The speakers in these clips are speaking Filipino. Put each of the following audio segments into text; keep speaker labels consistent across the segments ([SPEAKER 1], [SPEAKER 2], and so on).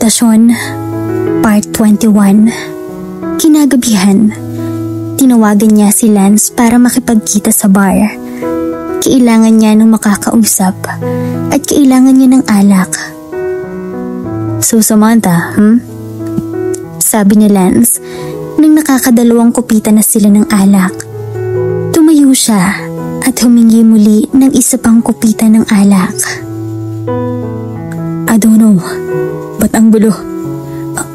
[SPEAKER 1] Reputasyon, Part 21. Kinagabihan, tinawagan niya si Lance para makipagkita sa bar. Kailangan niya ng makakausap at kailangan niya ng alak. So Samantha, Sabi ni Lance nang nakakadalawang kupita na sila ng alak. Tumayo siya at humingi muli ng isa pang kupita ng alak. I don't know, but ang gulo.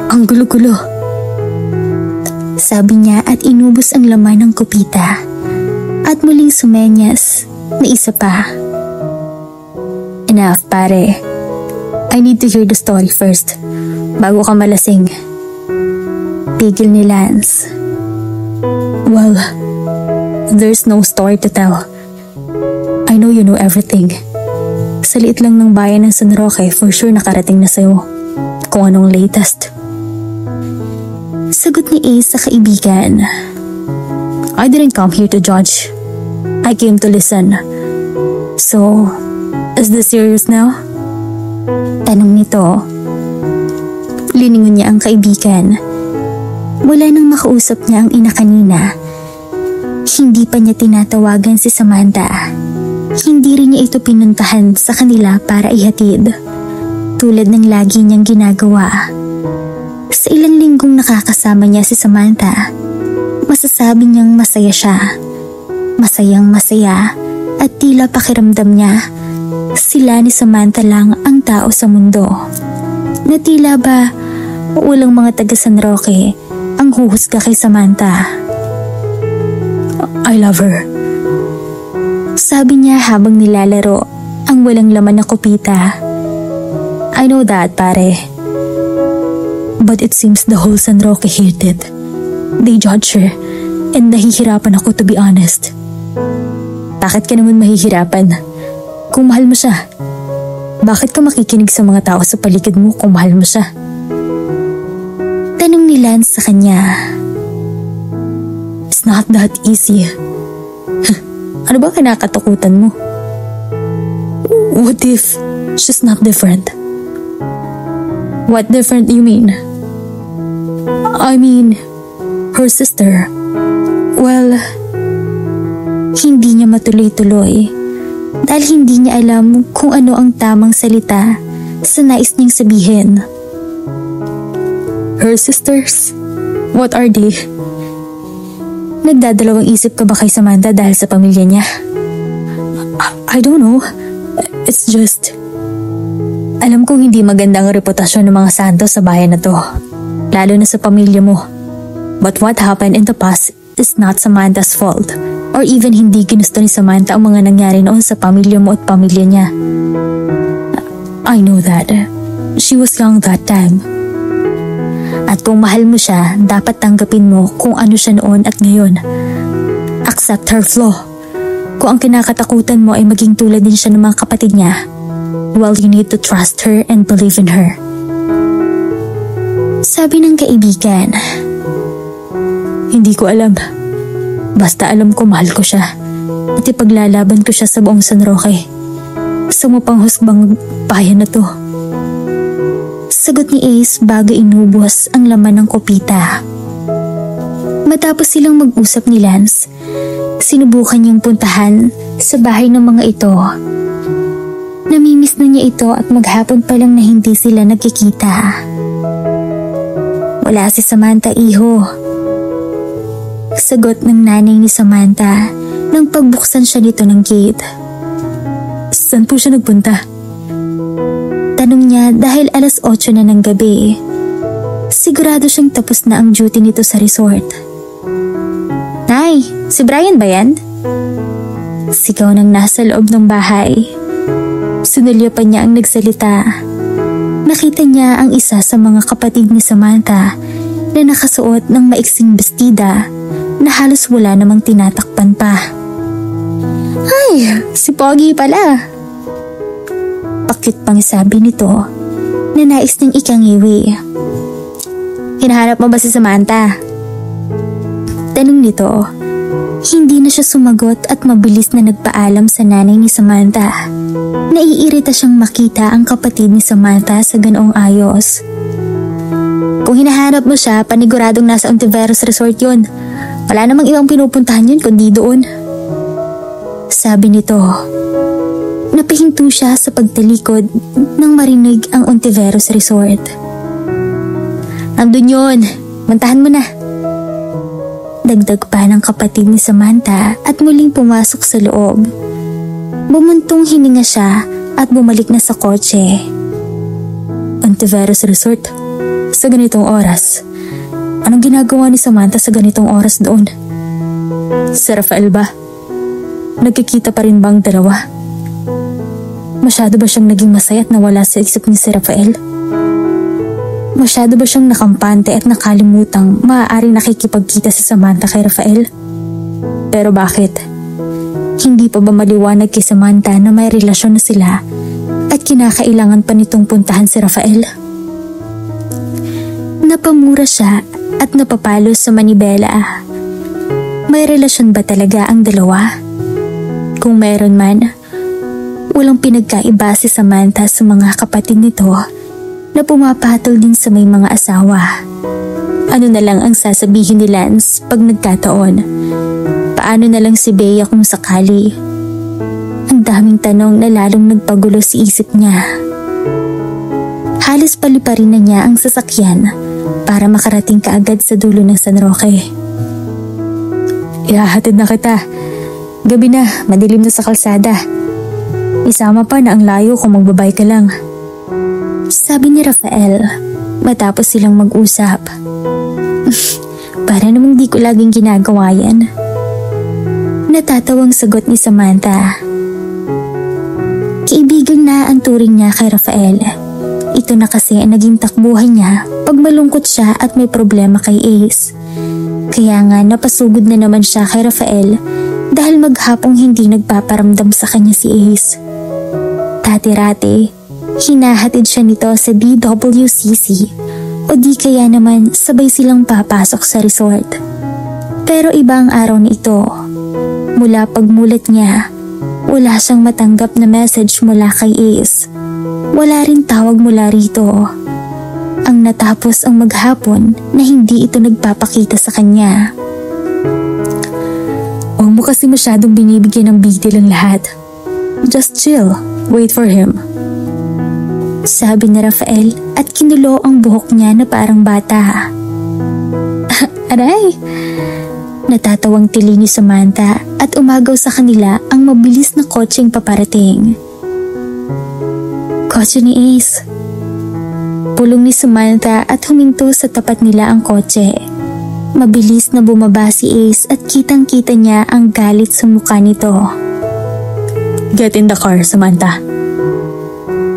[SPEAKER 1] Ang gulo-gulo. Sabi niya at inubos ang laman ng kupita. At muling sumenyas na isa pa. Enough, pare. I need to hear the story first, bago ka malasing. Tigil ni Lance. Well, there's no story to tell. I know you know everything. Sa liit lang ng bayan ng San Roque, for sure nakarating na sa'yo kung anong latest. Sagot ni Ace sa kaibigan. I didn't come here to judge. I came to listen. So, is this serious now? Tanong nito. Liningon niya ang kaibigan. Wala nang makausap niya ang ina kanina. Hindi pa niya tinatawagan si Samantha. Hindi rin niya ito pinuntahan sa kanila para ihatid. Tulad ng lagi niyang ginagawa. Sa ilang linggong nakakasama niya si Samantha, masasabi niyang masaya siya. Masayang masaya at tila pakiramdam niya sila ni Samantha lang ang tao sa mundo. Na tila ba walang mga taga San Roque ang huhusga kay Samantha. I love her. Sabi niya habang nilalaro ang walang laman na kupita. I know that, pare. But it seems the whole San Roque hated. They judge her and nahihirapan ako, to be honest. Bakit ka naman mahihirapan? Kung mahal mo siya, bakit ka makikinig sa mga tao sa paligid mo kung mahal mo siya? Tanong ni Lance sa kanya. It's not that easy. Ano ba kinakatakutan mo? What if she's not different? What different you mean? I mean, her sister. Well, hindi niya matuloy-tuloy dahil hindi niya alam kung ano ang tamang salita sa nais niyang sabihin. Her sisters? What are they? Nagdadalawang isip ka ba kay Samantha dahil sa pamilya niya? I don't know. It's just... Alam kong hindi maganda ang reputasyon ng mga santo sa bayan na to. Lalo na sa pamilya mo. But what happened in the past is not Samantha's fault. Or even hindi ginusto ni Samantha ang mga nangyari noon sa pamilya mo at pamilya niya. I know that. She was young that time. At kung mahal mo siya, dapat tanggapin mo kung ano siya noon at ngayon. Accept her flaw. Kung ang kinakatakutan mo ay maging tulad din siya ng mga kapatid niya, well, you need to trust her and believe in her. Sabi ng kaibigan. Hindi ko alam. Basta alam ko mahal ko siya. At ipaglalaban ko siya sa buong San Roque. Sa mapanghusbang bayan na to. Sagot ni Ace bago inubos ang laman ng kopita. Matapos silang mag-usap ni Lance, sinubukan niyang puntahan sa bahay ng mga ito. Namimiss na niya ito at maghapon pa lang na hindi sila nagkikita. Wala si Samantha, iho. Sagot ng nanay ni Samantha nang pagbuksan siya nito ng gate. Saan po siya nagpunta? Tanong niya dahil 8:00 na ng gabi. Sigurado siyang tapos na ang duty nito sa resort. Nay, si Brian ba yan? Sigaw ng nasa loob ng bahay. Sinulyapan niya ang nagsalita. Nakita niya ang isa sa mga kapatid ni Samantha na nakasuot ng maiksing bestida na halos wala namang tinatakpan pa. Ay, si Pogi pala. Pakit pang sabi nito na nais niyang ikangiwi. Hinahanap mo ba si Samantha? Tanong nito. Hindi na siya sumagot at mabilis na nagpaalam sa nanay ni Samantha. Naiirita siyang makita ang kapatid ni Samantha sa ganoong ayos. Kung hinahanap mo siya, paniguradong nasa Ontiveros Resort yun. Wala namang ibang pinupuntahan yun kundi doon. Sabi nito. Napahinto siya sa pagtalikod nang marinig ang Ontiveros Resort. Andun yun, mantahan mo na. Dagdag pa ng kapatid ni Samantha at muling pumasok sa loob. Bumuntong hininga siya at bumalik na sa kotse. Ontiveros Resort? Sa ganitong oras? Anong ginagawa ni Samantha sa ganitong oras doon? Si Rafael ba? Nagkikita pa rin ba ang dalawa? Masyado ba siyang naging masaya at nawala sa isip ni si Rafael? Masyado ba siyang nakampante at nakalimutang maaaring nakikipagkita si Samantha kay Rafael? Pero bakit? Hindi pa ba maliwanag kay Samantha na may relasyon na sila at kinakailangan pa nitong puntahan si Rafael? Napamura siya at napapalo sa manibela. May relasyon ba talaga ang dalawa? Kung meron man, walang pinagkaiba si Samantha sa mga kapatid nito na pumapatol din sa may mga asawa. Ano na lang ang sasabihin ni Lance pag nagkataon? Paano na lang si Bea kung sakali? Ang daming tanong na lalong nagpagulo sa isip niya. Halos paliparin na niya ang sasakyan para makarating kaagad sa dulo ng San Roque. Ihahatid na kita. Gabi na, madilim na sa kalsada. Isama pa na ang layo kung magbabay ka lang. Sabi ni Rafael matapos silang mag-usap. Para namang di ko laging ginagawa yan. Natatawang sagot ni Samantha. Kaibigan na ang turing niya kay Rafael. Ito na kasi ang naging takbuhan niya pag malungkot siya at may problema kay Ace. Kaya nga napasugod na naman siya kay Rafael dahil maghapong hindi nagpaparamdam sa kanya si Ace. Dati-rati, hinahatid siya nito sa DWCC o di kaya naman sabay silang papasok sa resort. Pero iba ang araw na ito. Mula pagmulat niya, wala siyang matanggap na message mula kay Ace. Wala rin tawag mula rito. Ang natapos ang maghapon na hindi ito nagpapakita sa kanya. Huwag mo kasi masyadong binibigyan ng big deal ang lahat. Just chill, wait for him. Sabi ni Rafael at kinulo ang buhok niya na parang bata. Aray! Natatawang tili ni Samantha at umagaw sa kanila ang mabilis na kotseng paparating. Kotse ni Ace. Pulong ni Samantha at huminto sa tapat nila ang kotse. Mabilis na bumaba si Ace at kitang-kita niya ang galit sa mukha nito. Get in the car, Samantha.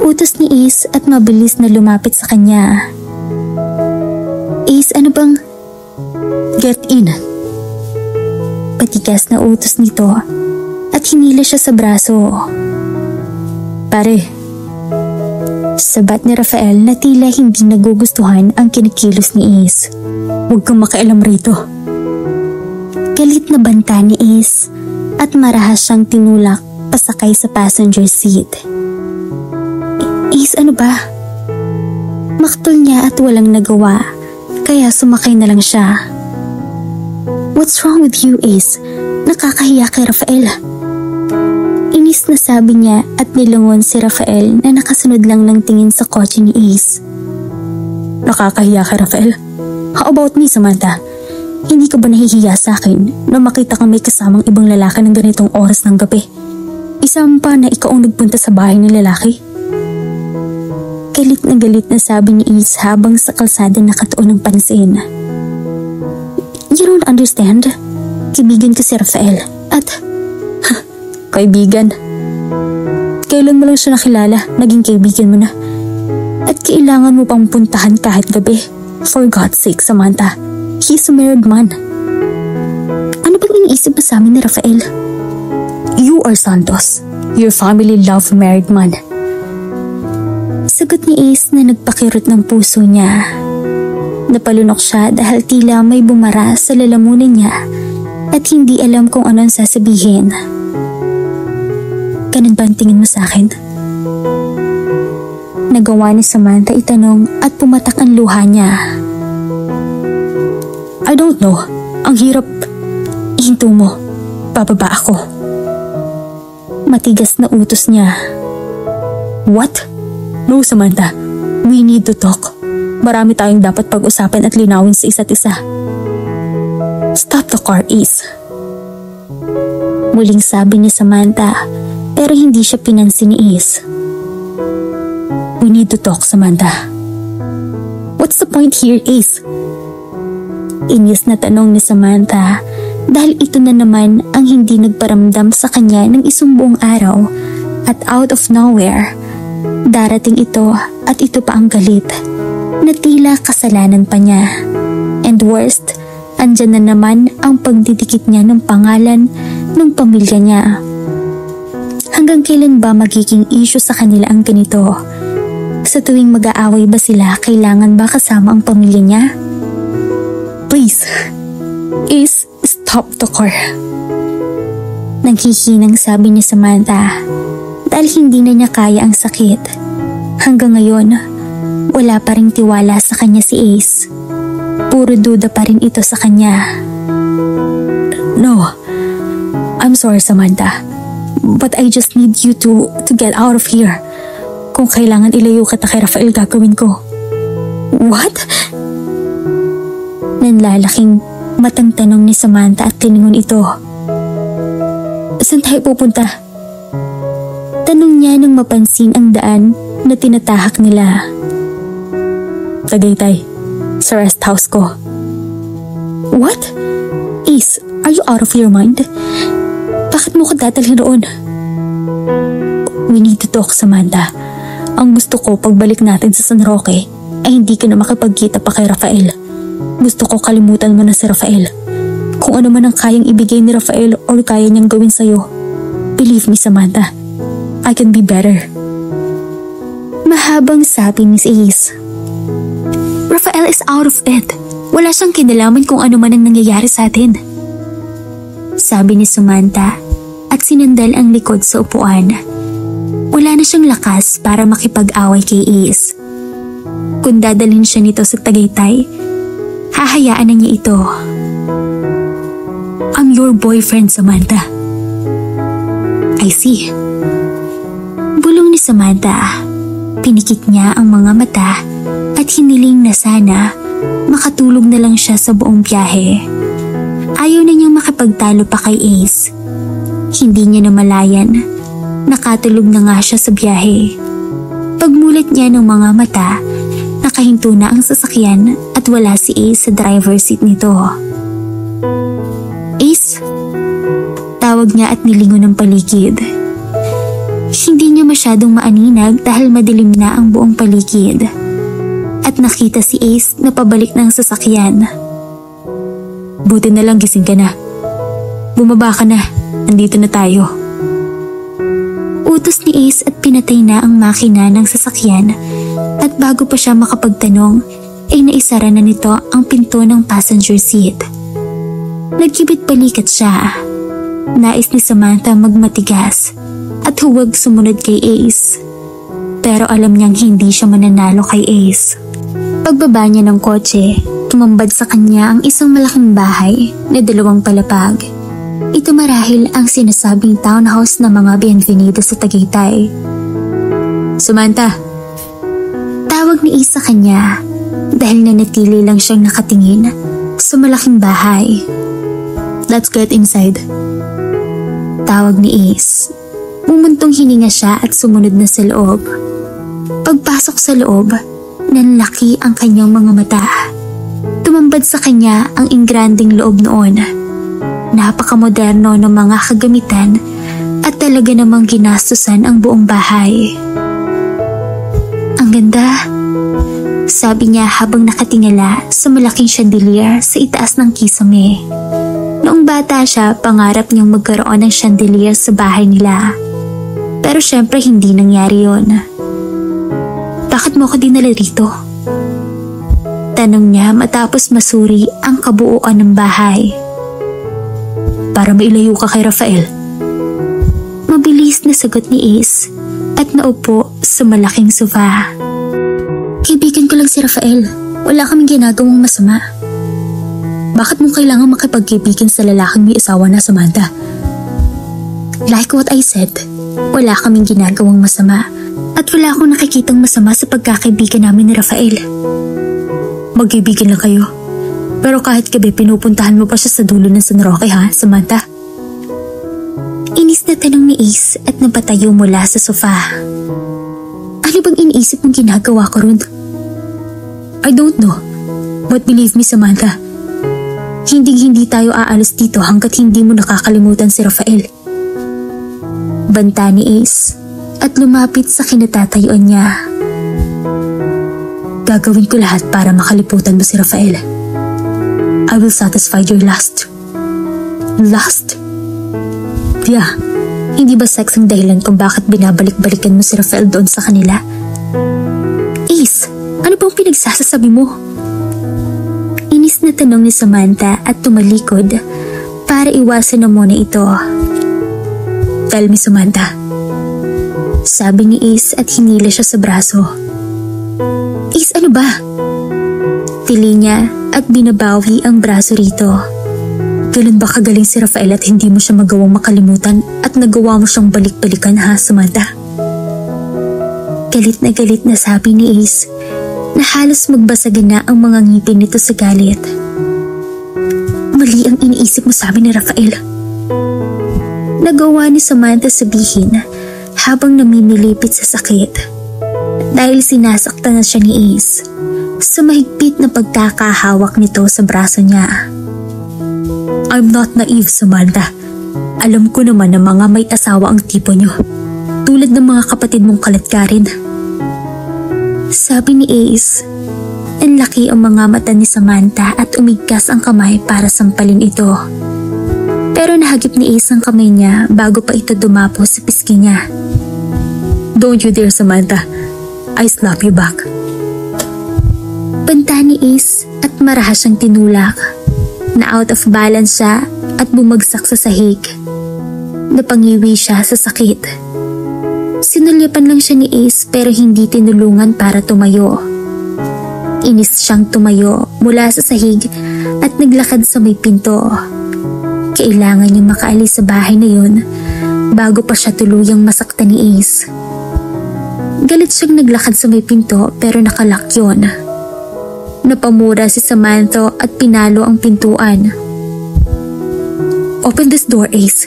[SPEAKER 1] Utos ni Ace at mabilis na lumapit sa kanya. Ace, ano bang? Get in. Patigas na utos nito at hinila siya sa braso. Pare. Sabat ni Rafael na tila hindi nagugustuhan ang kinikilos ni Ace. Huwag kang makialam rito. Galit na banta ni Ace at marahas siyang tinulak pasakay sa passenger seat. Ace, ano ba? Maktol niya at walang nagawa, kaya sumakay na lang siya. What's wrong with you, Ace? Nakakahiya kay Rafael. Inis na sabi niya at nilangon si Rafael na nakasunod lang ng tingin sa kotse ni Ace. Nakakahiya kay Rafael? How about me, Samantha? Hindi ka ba nahihiya sa akin na makita kang may kasamang ibang lalaki ng ganitong oras ng gabi? Isang pa na ikaw ang nagpunta sa bahay ng lalaki? Galit na sabi ni Ace habang sa kalsada nakatuon ng pansin. You don't understand? Kaibigan ko si Rafael at... Kaibigan? Kailan mo lang siya nakilala, naging kaibigan mo na. At kailangan mo pang puntahan kahit gabi. For God's sake, Samantha. He's a married man. Ano bang iniisip mo sa amin ni Rafael? You are Santos. Your family love married man. Sagot ni Ace na nagpakirot ng puso niya. Napalunok siya dahil tila may bumara sa lalamunan niya at hindi alam kung anong sasabihin. Ganun ba ang tingin mo sa akin? Nagawa ni Samantha itanong at pumatak ang luha niya. don't know. Ang hirap. Ihinto mo. Bababa ako. Matigas na utos niya. What? No, Samantha. We need to talk. Marami tayong dapat pag-usapan at linawin sa isa't isa. Stop the car, Ace. Muling sabi ni Samantha, pero hindi siya pinansin ni Ace. We need to talk, Samantha. What's the point here, Ace? Inis na tanong ni Samantha dahil ito na naman ang hindi nagparamdam sa kanya ng isang buong araw at out of nowhere, darating ito at ito pa ang galit na tila kasalanan pa niya. And worst, andyan na naman ang pagdidikit niya ng pangalan ng pamilya niya. Hanggang kailan ba magiging issue sa kanila ang ganito? Sa tuwing mag-aaway ba sila, kailangan ba kasama ang pamilya niya? Please, Ace, stop the car. Naghihinang sabi ni Samantha dahil hindi na niya kaya ang sakit. Hanggang ngayon, wala pa ring tiwala sa kanya si Ace. Puro duda pa rin ito sa kanya. No, I'm sorry, Samantha. But I just need you to get out of here. Kung kailangan ilayo kita kay Rafael, gagawin ko. What? Nanlalaking matang tanong ni Samantha at tiningon ito. Saan tayo pupunta? Tanong niya nang mapansin ang daan na tinatahak nila. Tagaytay, sa rest house ko. What? Ace, are you out of your mind? Bakit mo ko dadalhin roon? We need to talk, Samantha. Ang gusto ko pagbalik natin sa San Roque ay hindi ka na makipagkita pa kay Rafael. Gusto ko kalimutan mo na si Rafael. Kung ano man ang kayang ibigay ni Rafael or kaya niyang gawin sa'yo, believe me, Samantha, I can be better. Mahabang sabi ni Ace. Rafael is out of it. Wala siyang kinalaman kung ano man ang nangyayari sa atin. Sabi ni Samantha at sinandal ang likod sa upuan. Wala na siyang lakas para makipag-away kay Ace. Kung dadalhin siya nito sa Tagaytay, hahayaan na niya ito. I'm your boyfriend, Samantha. I see. Bulong ni Samantha. Pinikit niya ang mga mata at hiniling na sana makatulog na lang siya sa buong biyahe. Ayaw na niyang makipagtalo pa kay Ace. Hindi niya namalayan. Nakatulog na nga siya sa biyahe. Pagmulat niya ng mga mata, nakahinto na ang sasakyan at wala si Ace sa driver's seat nito. Ace? Tawag niya at nilingon ng paligid. Hindi niya masyadong maaninag dahil madilim na ang buong paligid. At nakita si Ace na pabalik ng sasakyan. Buti na lang gising ka na. Bumaba ka na, andito na tayo. Utos ni Ace at pinatay na ang makina ng sasakyan at bago pa siya makapagtanong ay naisara na nito ang pinto ng passenger seat. Nagkibit balikat siya. Nais ni Samantha magmatigas at huwag sumunod kay Ace. Pero alam niyang hindi siya mananalo kay Ace. Pagbaba niya ng kotse, tumambad sa kanya ang isang malaking bahay na 2 palapag. Ito marahil ang sinasabing townhouse ng mga Bienvenido sa Tagaytay. Samantha! Tawag ni Ace sa kanya dahil nanatili lang siyang nakatingin sa malaking bahay. Let's get inside. Tawag ni Ace. Mumuntong hininga siya at sumunod na sa loob. Pagpasok sa loob, nanlaki ang kanyang mga mata. Tumambad sa kanya ang ingranding loob noon. Napakamoderno ng mga kagamitan at talaga namang ginastusan ang buong bahay. Ang ganda, sabi niya habang nakatingala sa malaking chandelier sa itaas ng kisame. Noong bata siya, pangarap niyang magkaroon ng chandelier sa bahay nila. Pero syempre hindi nangyari yon. Bakit mo ako dinala rito? Tanong niya matapos masuri ang kabuuan ng bahay. Para mailayo ka kay Rafael. Mabilis na sagot ni Ace at naupo sa malaking sofa. Kaibigan ko lang si Rafael. Wala kaming ginagawang masama. Bakit mo kailangan makipagkaibigan sa lalaking may asawa na, Samantha? Like what I said, wala kaming ginagawang masama at wala akong nakikitang masama sa pagkakaibigan namin ni Rafael. Magkaibigan lang kayo. Pero kahit gabi pinupuntahan mo pa siya sa dulo ng San Roque, ha, Samantha? Inis na tanong ni Ace at napatayo mula sa sofa. Ano bang iniisip mong ginagawa ko ron? I don't know. But believe me, Samantha, hindi tayo aalis dito hanggat hindi mo nakakalimutan si Rafael. Banta ni Ace at lumapit sa kinatatayuan niya. Gagawin ko lahat para makalimutan mo si Rafael. I will satisfy your lust. Lust? Yeah, hindi ba sex ang dahilan kung bakit binabalik-balikan mo si Rafael doon sa kanila? Ace, ano bang pinagsasasabi mo? Inis na tanong ni Samantha at tumalikod para iwasan na muna ito. Tell me, Samantha. Sabi ni Ace at hinila siya sa braso. Ace, ano ba? Tili niya at binabawi ang braso rito. Ganun ba kagaling si Rafael at hindi mo siya magawang makalimutan at nagawa mo siyang balik-balikan, ha, Samantha? Galit na sabi ni Ace na halos magbasagan na ang mga ngipin nito sa galit. Mali ang iniisip mo sa amin ni Rafael. Nagawa ni Samantha sabihin habang namimilipit sa sakit dahil sinasaktan na siya ni Ace sa mahigpit na pagkakahawak nito sa braso niya. I'm not naive, Samantha. Alam ko naman na mga may asawa ang tipo niyo, tulad ng mga kapatid mong kalatkarin. Sabi ni Ace. Ang laki ang mga mata ni Samantha at umigkas ang kamay para sampalin ito. Pero nahagip ni Ace ang kamay niya bago pa ito dumapo sa pisngi niya. Don't you dare, Samantha. I slap you back. Banta ni Ace at marahas siyang tinulak. Na out of balance siya at bumagsak sa sahig. Napangiwi siya sa sakit. Sinulyapan lang siya ni Ace pero hindi tinulungan para tumayo. Inis siyang tumayo mula sa sahig at naglakad sa may pinto. Kailangan niyang makaalis sa bahay na yun bago pa siya tuluyang masaktan ni Ace. Galit siyang naglakad sa may pinto pero nakalak yun. Napamura si Samantha at pinalo ang pintuan. Open this door, Ace.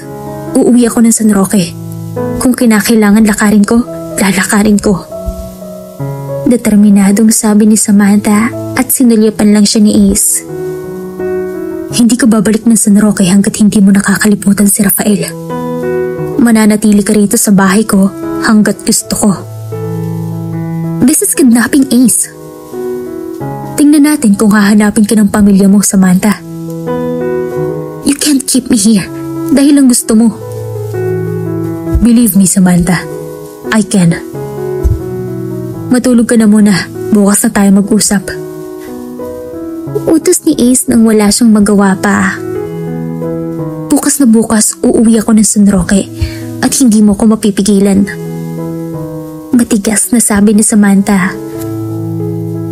[SPEAKER 1] Uuwi ako ng San Roque. Kung kinakailangan lakarin ko, lalakarin ko. Determinadong sabi ni Samantha at sinulyapan lang siya ni Ace. Hindi ka babalik ng San Roque hanggat hindi mo nakakalimutan si Rafael. Mananatili ka rito sa bahay ko hanggat gusto ko. This is kidnapping, Ace. Tingnan natin kung hahanapin ka ng pamilya mo, Samantha. You can't keep me here dahil lang gusto mo. Believe me, Samantha. I can. Matulog ka na muna. Bukas na tayo mag-usap. Utos ni Ace nang wala siyang magawa pa. Bukas na bukas, uuwi ako ng San Roque at hindi mo ko mapipigilan. Matigas na sabi ni Samantha.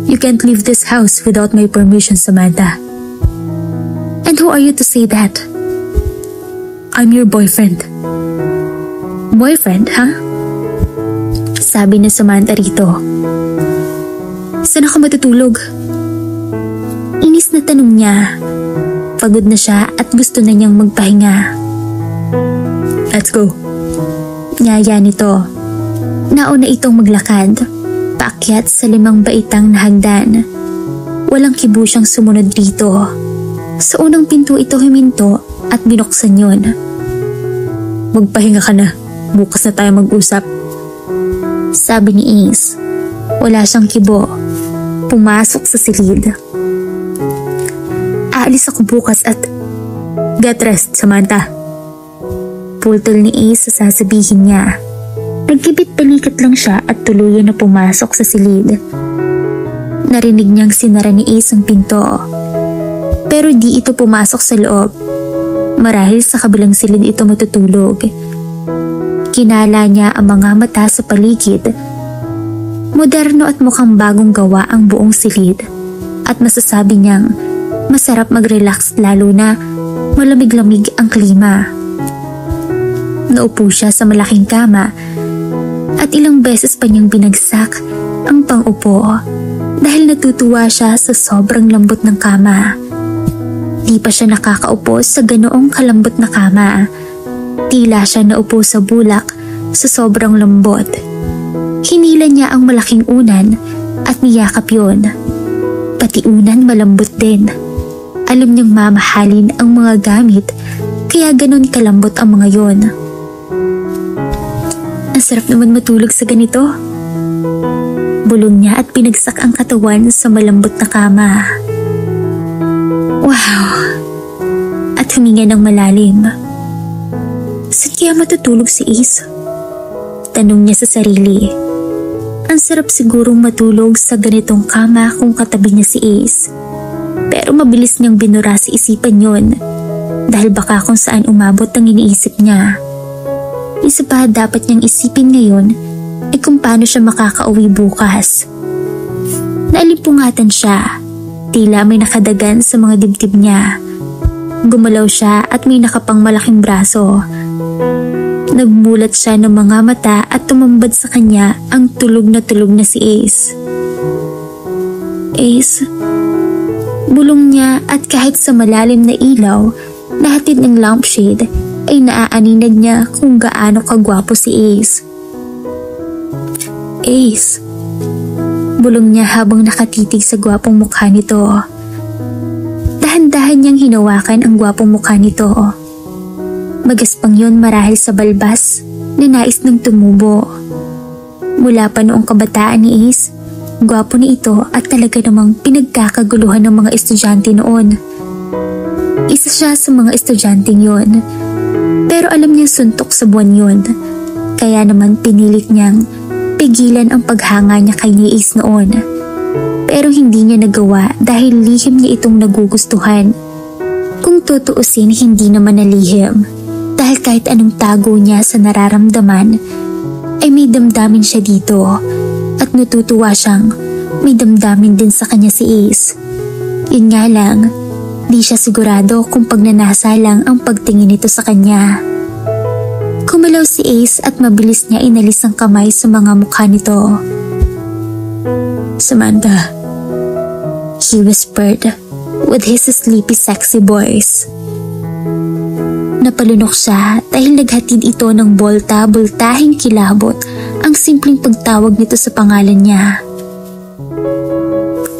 [SPEAKER 1] You can't leave this house without my permission, Samantha. And who are you to say that? I'm your boyfriend. Boyfriend, ha? Sabi ni Samantha rito. Saan ako matutulog? Inis na tanong niya. Pagod na siya at gusto na niyang magpahinga. Let's go. Nyaya nito. Nauna itong maglakad. Paakyat sa 5 baitang na hagdan. Walang kibo siyang sumunod dito. Sa unang pinto ito huminto at binuksan yun. Magpahinga ka na. Bukas na tayo mag-usap. Sabi ni Ace. Wala siyang kibo. Pumasok sa silid. Aalis ako bukas at get rest, Samantha. Pultol ni Ace sa sasabihin niya. Nagkibit-balikat lang siya at tuluyan na pumasok sa silid. Narinig niyang sinara ni Ace ang pinto. Pero di ito pumasok sa loob. Marahil sa kabilang silid ito matutulog. Kinala niya ang mga mata sa paligid. Moderno at mukhang bagong gawa ang buong silid. At masasabi niyang Masarap mag-relax lalo na malamig-lamig ang klima. Naupo siya sa malaking kama at ilang beses pa niyang binagsak ang pang-upo dahil natutuwa siya sa sobrang lambot ng kama. Di pa siya nakakaupo sa ganoong kalambot na kama. Tila siya naupo sa bulak sa sobrang lambot. Hinila niya ang malaking unan at niyakap yun. Pati unan malambot din. Alam niyang mamahalin ang mga gamit kaya ganon kalambot ang mga yon. Ang sarap naman matulog sa ganito. Bulong niya at pinagsak ang katawan sa malambot na kama. Wow! At huminga ng malalim. Saan kaya matutulog si Ace? Tanong niya sa sarili. Ang sarap sigurong matulog sa ganitong kama kung katabi niya si Ace. Pero mabilis niyang binura sa isipan yon dahil baka kung saan umabot ang iniisip niya. Isa pa dapat niyang isipin ngayon ay kung paano siya makakauwi bukas. Naalimpungatan siya, tila may nakadagan sa mga dibdib niya. Gumalaw siya at may nakapang malaking braso. Nagmulat siya ng mga mata at tumambad sa kanya ang tulog na si Ace. Ace? Bulong niya at kahit sa malalim na ilaw na hatid ng lampshade ay naaaninag niya kung gaano kagwapo si Ace. Ace? Bulong niya habang nakatitig sa gwapong mukha nito. Dahan-dahan niyang hinawakan ang gwapong mukha nito. Magaspang yun marahil sa balbas na nais ng tumubo. Mula pa noong kabataan ni Ace, gwapo na ito at talaga namang pinagkakaguluhan ng mga estudyante noon. Isa siya sa mga estudyanteng yun. Pero alam niyang suntok sa buwan yun. Kaya naman pinilit niyang pigilan ang paghanga niya kay ni Ace noon. Pero hindi niya nagawa dahil lihim niya itong nagugustuhan. Kung tutuusin, hindi naman nalihim. Dahil kahit anong tago niya sa nararamdaman, ay may damdamin siya dito. At natutuwa siyang may damdamin din sa kanya si Ace. Yun nga lang, di siya sigurado kung pagnanasa lang ang pagtingin nito sa kanya. Kumalaw si Ace at mabilis niya inalis ang kamay sa mga mukha nito. Samantha, he whispered with his sleepy sexy voice. Napalunok siya dahil naghatid ito ng bolta-boltahing kilabot ang simpleng pagtawag nito sa pangalan niya.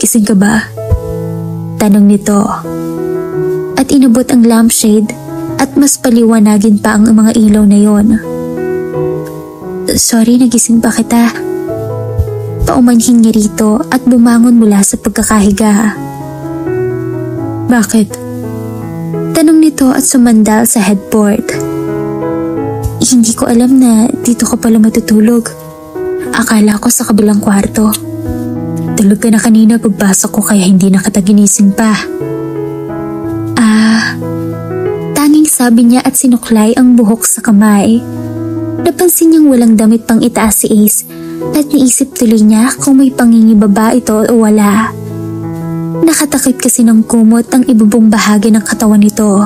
[SPEAKER 1] Gising ka ba? Tanong nito. At inabot ang lampshade at mas paliwanagin pa ang mga ilaw na yon. Sorry, nagising pa kita. Paumanhin niya rito at bumangon mula sa pagkakahiga. Bakit? Tanong nito at sumandal sa headboard. Hindi ko alam na dito ka pala matutulog. Akala ko sa kabilang kwarto. Tulog ka na kanina pagbasok ko kaya hindi na kita ginising pa. Tanging sabi niya at sinuklay ang buhok sa kamay. Napansin niyang walang damit pang itaas si Ace at naisip tuloy niya kung may pangingibaba ito o wala. Nakatakip kasi ng kumot ang ibubong bahagi ng katawan nito.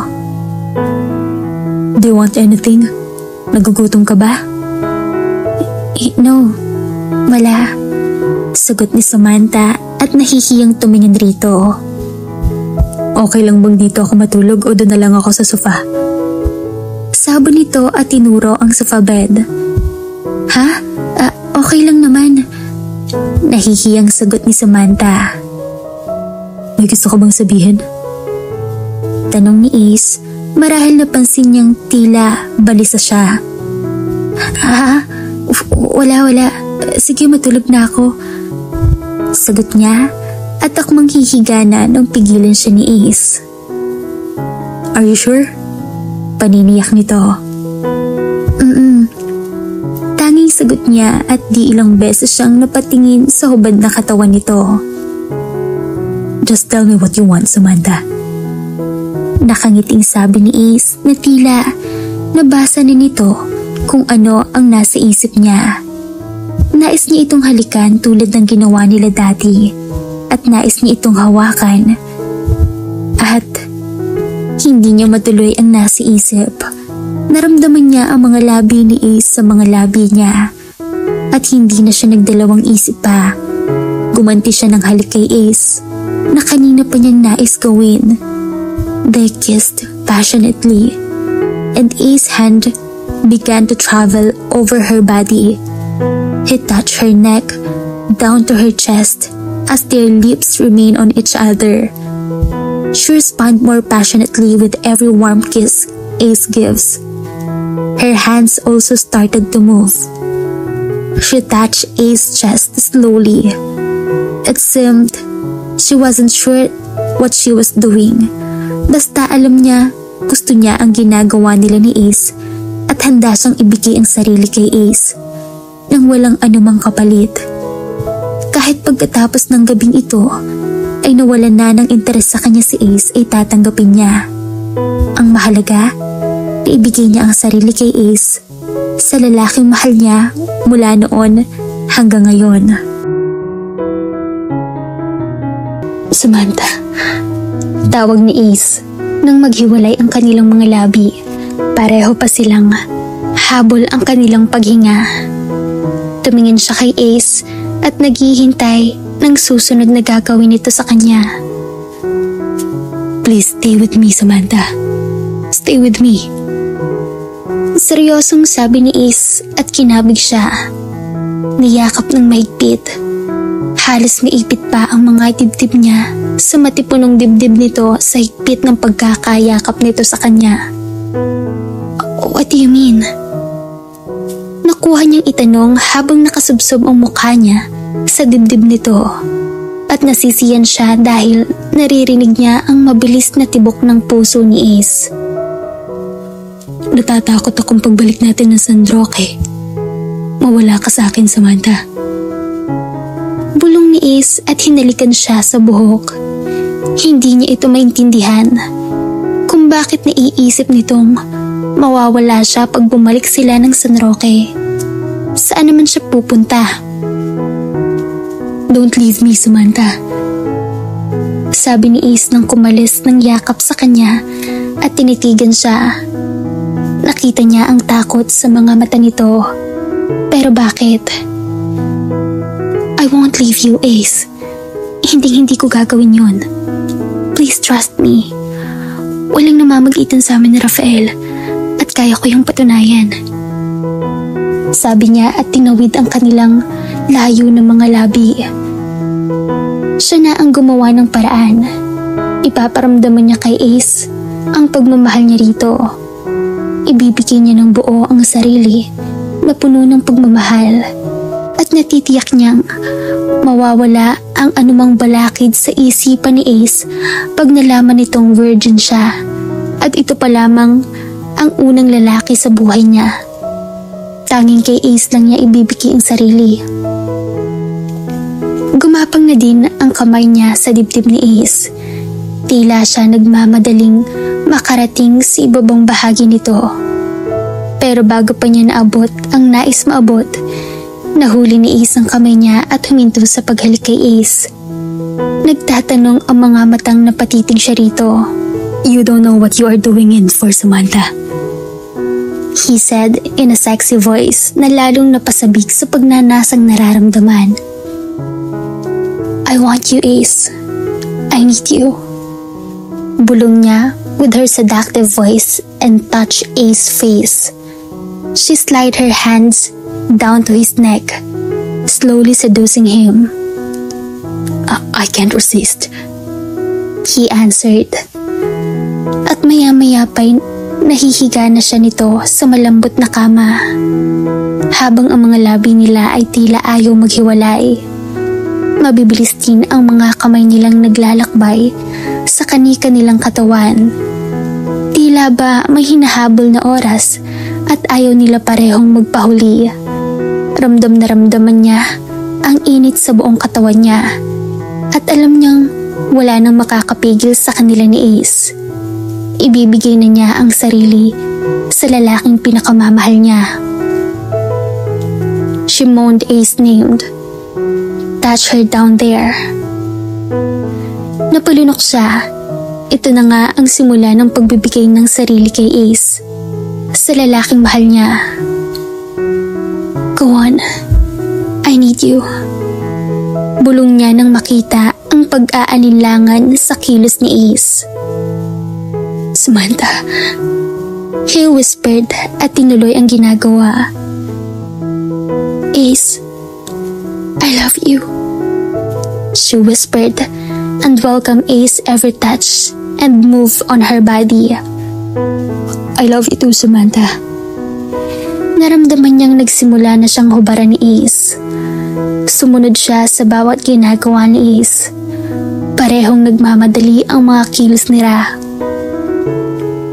[SPEAKER 1] Do you want anything? Nagugutom ka ba? No, wala. Sagot ni Samantha at nahihiyang tumingin rito. Okay lang bang dito ako matulog o doon na lang ako sa sofa? Sabi nito at tinuro ang sofa bed. Ha? Okay lang naman. Nahihiyang sagot ni Samantha. May gusto ka bang sabihin? Tanong ni Ace, marahil napansin niyang tila balisa siya. Wala. Sige, matulog na ako. Sagot niya at akmang hihiga na nang pigilan siya ni Ace. Are you sure? Paniniyak nito. Tanging sagot niya at di ilang beses siyang napatingin sa hubad na katawan nito. Just tell me what you want, Samantha. Nakangiting sabi ni Ace na tila nabasa na nito kung ano ang nasa isip niya. Nais niya itong halikan tulad ng ginawa nila dati at nais niya itong hawakan. At hindi niya matuloy ang nasa isip. Naramdaman niya ang mga labi ni Ace sa mga labi niya. At hindi na siya nagdalawang isip pa. Gumanti siya ng halik kay Ace na kanina pa niyang nais gawin. They kissed passionately, and Ace's hand began to travel over her body. He touched her neck down to her chest as their lips remained on each other. She responded more passionately with every warm kiss Ace gives. Her hands also started to move. She touched Ace's chest slowly. It seemed she wasn't sure what she was doing. Basta alam niya gusto niya ang ginagawa nila ni Ace at handa siyang ibigay ang sarili kay Ace nang walang anumang kapalit. Kahit pagkatapos ng gabing ito ay nawalan na ng interes sa kanya si Ace ay tatanggapin niya. Ang mahalaga, ibigay niya ang sarili kay Ace sa lalaking mahal niya mula noon hanggang ngayon. Samantha, tawag ni Ace nang maghiwalay ang kanilang mga labi. Pareho pa silang habol ang kanilang paghinga. Tumingin siya kay Ace at naghihintay ng susunod na gagawin nito sa kanya. Please stay with me, Samantha. Stay with me. Seryosong sabi ni Ace at kinabig siya. Niyakap ng mahigpit. Halos maipit pa ang mga dibdib niya sa matipunong dibdib nito sa higpit ng pagkakayakap nito sa kanya. What do you mean? Nakuha niyang itanong habang nakasubsob ang mukha niya sa dibdib nito at nasisiyan siya dahil naririnig niya ang mabilis na tibok ng puso ni Ace. Natatakot akong pagbalik natin ng San Roque. Mawala ka sa akin, Samantha. Bulong ni Ace at hinalikan siya sa buhok. Hindi niya ito maintindihan kung bakit naiisip nitong mawawala siya pag bumalik sila ng San Roque. Saan naman siya pupunta? Don't leave me, Samantha. Sabi ni Ace nang kumalis ng yakap sa kanya at tinitigan siya. Nakita niya ang takot sa mga mata nito. Pero bakit? I won't leave you, Ace. Hindi ko gagawin yun. Please trust me. Walang namamagitan sa amin ni Rafael at kaya ko yung patunayan. Sabi niya at tinawid ang kanilang layo ng mga labi. Siya na ang gumawa ng paraan. Ipaparamdaman niya kay Ace ang pagmamahal niya rito. Ibibigay niya ng buo ang sarili na puno ng pagmamahal at natitiyak niyang mawawala ang anumang balakid sa isipan ni Ace pag nalaman nitong virgin siya at ito pa lamang ang unang lalaki sa buhay niya. Tanging kay Ace lang niya ibibigay ang sarili. Gumapang na din ang kamay niya sa dibdib ni Ace. Tila siya nagmamadaling makarating sa ibabang bahagi nito. Pero bago pa niya naabot ang nais maabot, nahuli ni Ace ang kamay niya at huminto sa paghalik kay Ace. Nagtatanong ang mga matang napatiting siya rito. You don't know what you are doing in for, Samantha. He said in a sexy voice na lalong napasabik sa pagnanasang nararamdaman. I want you, Ace. I need you. Bulong niya with her seductive voice and touched Ace's face. She slid her hands down to his neck, slowly seducing him. I can't resist, he answered. At maya-maya pa'y nahihiga na siya nito sa malambot na kama, habang ang mga labi nila ay tila ayaw maghiwalay. Mabibilis din ang mga kamay nilang naglalakbay sa kani-kanilang katawan. Tila ba may hinahabol na oras at ayaw nila parehong magpahuli. Ramdam na ramdaman niya ang init sa buong katawan niya at alam niyang wala nang makakapigil sa kanila ni Ace. Ibibigay na niya ang sarili sa lalaking pinakamamahal niya. She moaned Ace's name. Touch her down there. Napalunok siya. Ito na nga ang simula ng pagbibigay ng sarili kay Ace sa lalaking mahal niya. Go on, I need you. Bulong niya nang makita ang pag-aalinlangan sa kilos ni Ace. Samantha, he whispered at tinuloy ang ginagawa. Ace, I love you. She whispered and welcomed Ace every touch and move on her body. I love you too, Samantha. Naramdaman niyang nagsimula na siyang hubaran ni Ace. Sumunod siya sa bawat ginagawa ni Ace. Parehong nagmamadali ang mga kilos nila.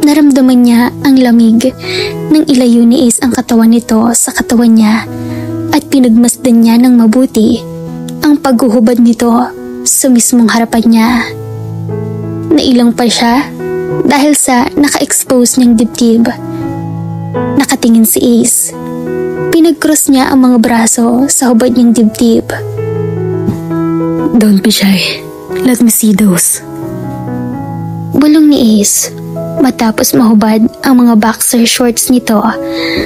[SPEAKER 1] Naramdaman niya ang lamig nang ilayo ni Ace ang katawan nito sa katawan niya at pinagmasdan niya ng mabuti ang paghuhubad nito sa mismong harapan niya. Nailang pa siya dahil sa naka-expose niyang dibdib. Nakatingin si Ace. Pinag-cross niya ang mga braso sa hubad niyang dibdib. Don't be shy. Let me see those. Bulong ni Ace matapos mahubad ang mga boxer shorts nito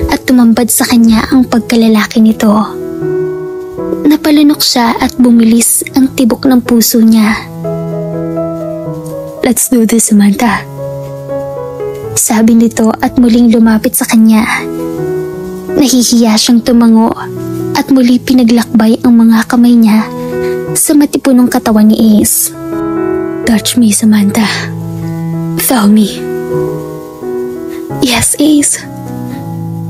[SPEAKER 1] at tumambad sa kanya ang pagkalalaki nito. Napalunok siya at bumilis ang tibok ng puso niya. Let's do this, Samantha. Sabi nito at muling lumapit sa kanya. Nahihiya siyang tumango at muli pinaglakbay ang mga kamay niya sa matipunong katawan ni Ace. Touch me, Samantha. Feel me. Yes, Ace.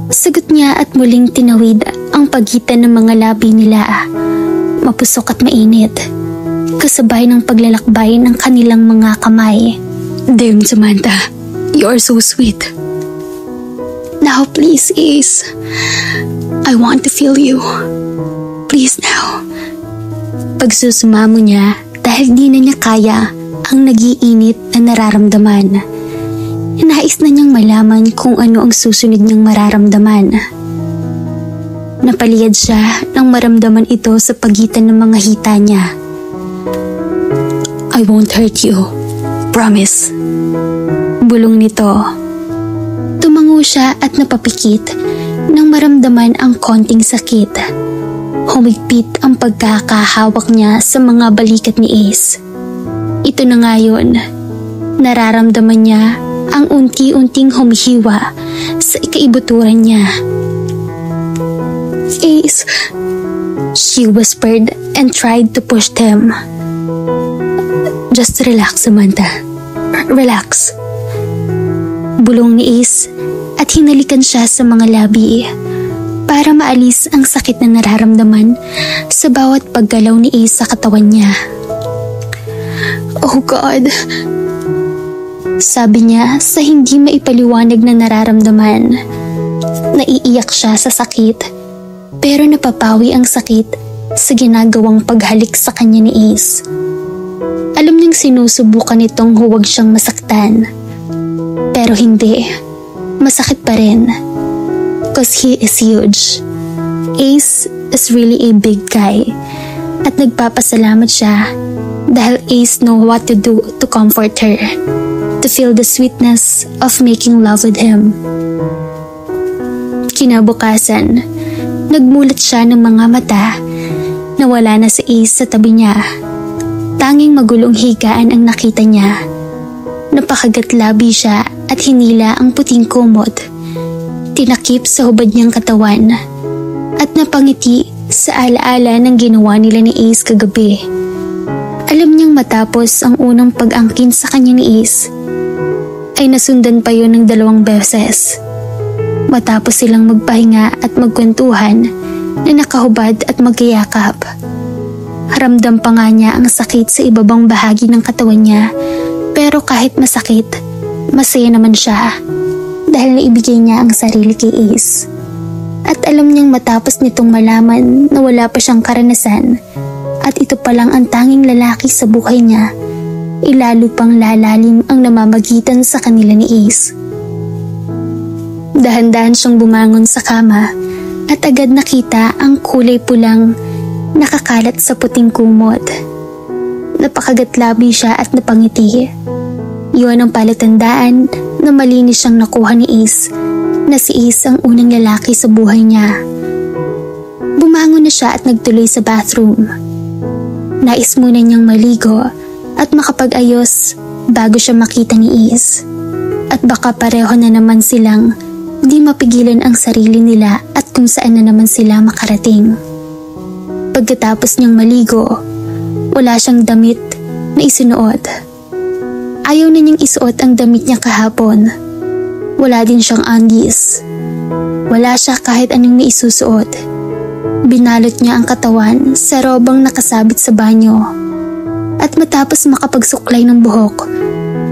[SPEAKER 1] Sagot niya at muling tinawid ang pagitan ng mga labi nila. Mapusok at mainit, kasabay ng paglalakbay ng kanilang mga kamay. Damn, Samantha, you are so sweet. Now please, Ace. I want to feel you. Please now. Pagsusumamo niya dahil di na niya kaya ang nagiinit na nararamdaman. Nais na niyang malaman kung ano ang susunod niyang mararamdaman. Napaliyad siya nang maramdaman ito sa pagitan ng mga hita niya. I won't hurt you. Promise. Bulong nito. Tumango siya at napapikit nang maramdaman ang konting sakit. Humigpit ang pagkakahawak niya sa mga balikat ni Ace. Ito na nga yun. Nararamdaman niya ang unti-unting humihiwa sa ikaibuturan niya. Ace, she whispered and tried to push him. Just relax, Samantha. Relax. Bulong ni Ace at hinalikan siya sa mga labi para maalis ang sakit na nararamdaman sa bawat paggalaw ni Ace sa katawan niya. Oh God! Sabi niya sa hindi maipaliwanag na nararamdaman. Naiiyak siya sa sakit pero napapawi ang sakit sa ginagawang paghalik sa kanya ni Ace. Alam niyang sinusubukan nitong huwag siyang masaktan. Pero hindi. Masakit pa rin. Cause he is huge. Ace is really a big guy. At nagpapasalamat siya dahil Ace know what to do to comfort her. To feel the sweetness of making love with him. Kinabukasan, nagmulat siya ng mga mata na wala na si Ace sa tabi niya. Tanging magulong higaan ang nakita niya. Napakagatlabi siya at hinila ang puting kumot. Tinakip sa hubad niyang katawan at napangiti sa alaala ng ginawa nila ni Ace kagabi. Alam niyang matapos ang unang pag-angkin sa kanya ni Ace, ay nasundan pa yun ng 2 beses. Matapos silang magpahinga at magkwentuhan na nakahubad at magkayakap. Ramdam pa nga niya ang sakit sa ibabang bahagi ng katawan niya, pero kahit masakit, masaya naman siya dahil naibigay niya ang sarili kay Ace. At alam niyang matapos nitong malaman na wala pa siyang karanasan at ito pa lang ang tanging lalaki sa buhay niya, ilalo pang lalalim ang namamagitan sa kanila ni Ace. Dahan-dahan siyang bumangon sa kama at agad nakita ang kulay pulang nakakalat sa puting kumot. Napakagatlabi siya at napangiti. Yun ang palatandaan na malinis siyang nakuha ni Ace, na si Ace ang unang lalaki sa buhay niya. Bumangon na siya at nagtuloy sa bathroom. Nais muna niyang maligo at makapag-ayos bago siya makita ni Ace. At baka pareho na naman silang di mapigilan ang sarili nila at kung saan na naman sila makarating. Pagkatapos niyang maligo, wala siyang damit na isunuot. Ayaw na niyang isuot ang damit niya kahapon. Wala din siyang undies. Wala siya kahit anong naisusuot. Binalot niya ang katawan sa robang nakasabit sa banyo. At matapos makapagsuklay ng buhok,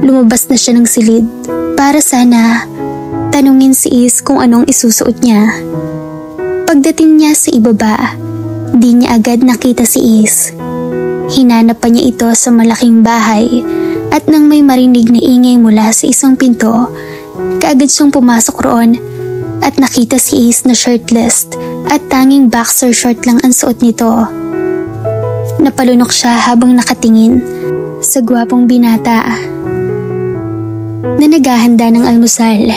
[SPEAKER 1] lumabas na siya ng silid para sana tanungin si Ace kung anong isusuot niya. Pagdating niya sa ibaba, di niya agad nakita si Ace. Hinanap pa niya ito sa malaking bahay at nang may marinig na ingay mula sa isang pinto, kaagad siyang pumasok roon at nakita si Ace na shirtless at tanging boxer short lang ang suot nito. Napalunok siya habang nakatingin sa gwapong binata na naghahanda ng almusal.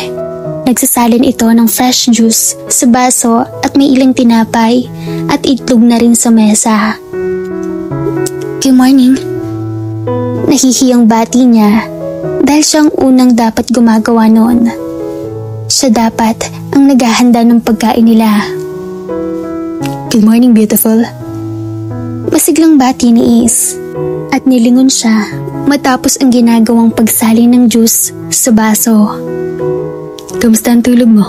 [SPEAKER 1] Nagsasalin ito ng fresh juice sa baso at may ilang tinapay at itlog na rin sa mesa. Good morning. Nahihiyang bati niya dahil siyang unang dapat gumagawa noon. Siya dapat ang naghahanda ng pagkain nila. Good morning, beautiful. Masiglang bati ni Ace at nilingon siya matapos ang ginagawang pagsalin ng juice sa baso. Kamusta ang tulog mo?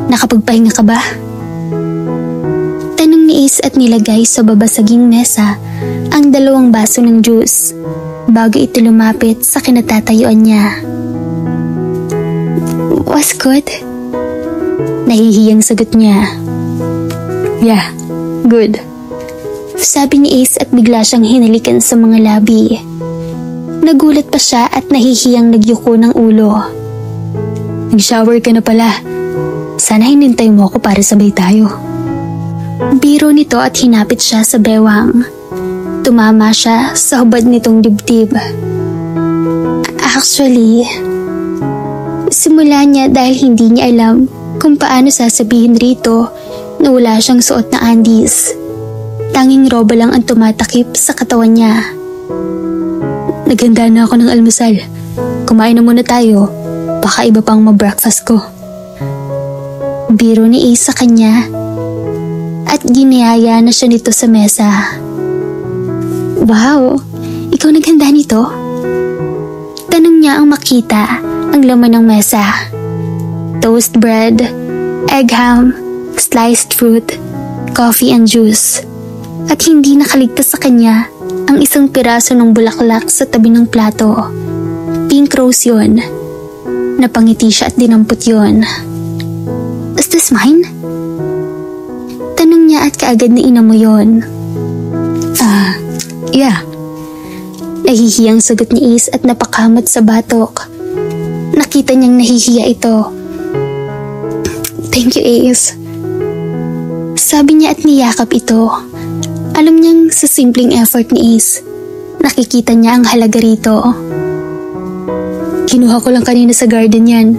[SPEAKER 1] Nakapagpahinga ka ba? Tanong ni Ace at nilagay sa babasaging mesa ang 2 baso ng juice bago ito lumapit sa kinatatayuan niya. Was good? Nahihiyang sagot niya. Yeah, good. Sabi ni Ace at bigla siyang hinalikan sa mga labi. Nagulat pa siya at nahihiyang nagyuko ng ulo. Nag-shower ka na pala. Sana hinintay mo ako para sabay tayo. Biro nito at hinapit siya sa bewang. Tumama siya sa hubad nitong dibdib. Actually, simula niya dahil hindi niya alam kung paano sasabihin rito na wala siyang suot na undies. Tanging roba lang ang tumatakip sa katawan niya. Naghanda na ako ng almusal. Kumain na muna tayo. Baka iba pang ma-breakfast ko. Biro ni Ace sa kanya at giniyaya na siya nito sa mesa. Wow, ikaw naghanda nito? Tanong niya ang makita ang laman ng mesa. Toast bread, egg ham, sliced fruit, coffee and juice. At hindi nakaligtas sa kanya ang isang piraso ng bulaklak sa tabi ng plato. Pink rose yun. Napangiti siya at dinampot yun. Is this mine? Tanong niya at kaagad na inamo yun. Yeah. Nahihiyang sagot ni Ace at napakamot sa batok. Nakita niyang nahihiya ito. Thank you, Ace. Sabi niya at niyakap ito. Alam niyang sa simpleng effort ni Ace, nakikita niya ang halaga rito. Kinuha ko lang kanina sa garden yan.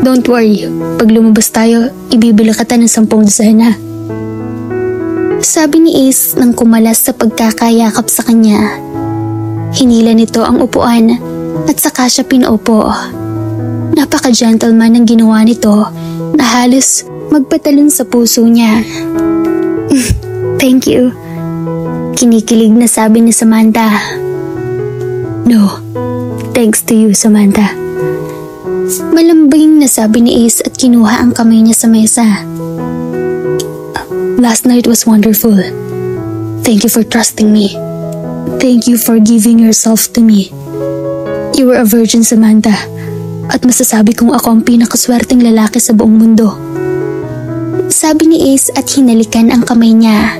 [SPEAKER 1] Don't worry, pag lumabas tayo, ibibili kita ng 10 dosena. Sabi ni Ace nang kumalas sa pagkakayakap sa kanya. Hinila nito ang upuan at saka siya pinaupo. Napaka-gentleman ang ginawa nito na halos magpatalon sa puso niya. Thank you. Kinikilig na sabi ni Samantha. No, thanks to you, Samantha. Malambing na sabi ni Ace at kinuha ang kamay niya sa mesa. Last night was wonderful. Thank you for trusting me. Thank you for giving yourself to me. You were a virgin, Samantha. At masasabi kong ako ang pinakaswerteng lalaki sa buong mundo. Sabi ni Ace at hinalikan ang kamay niya.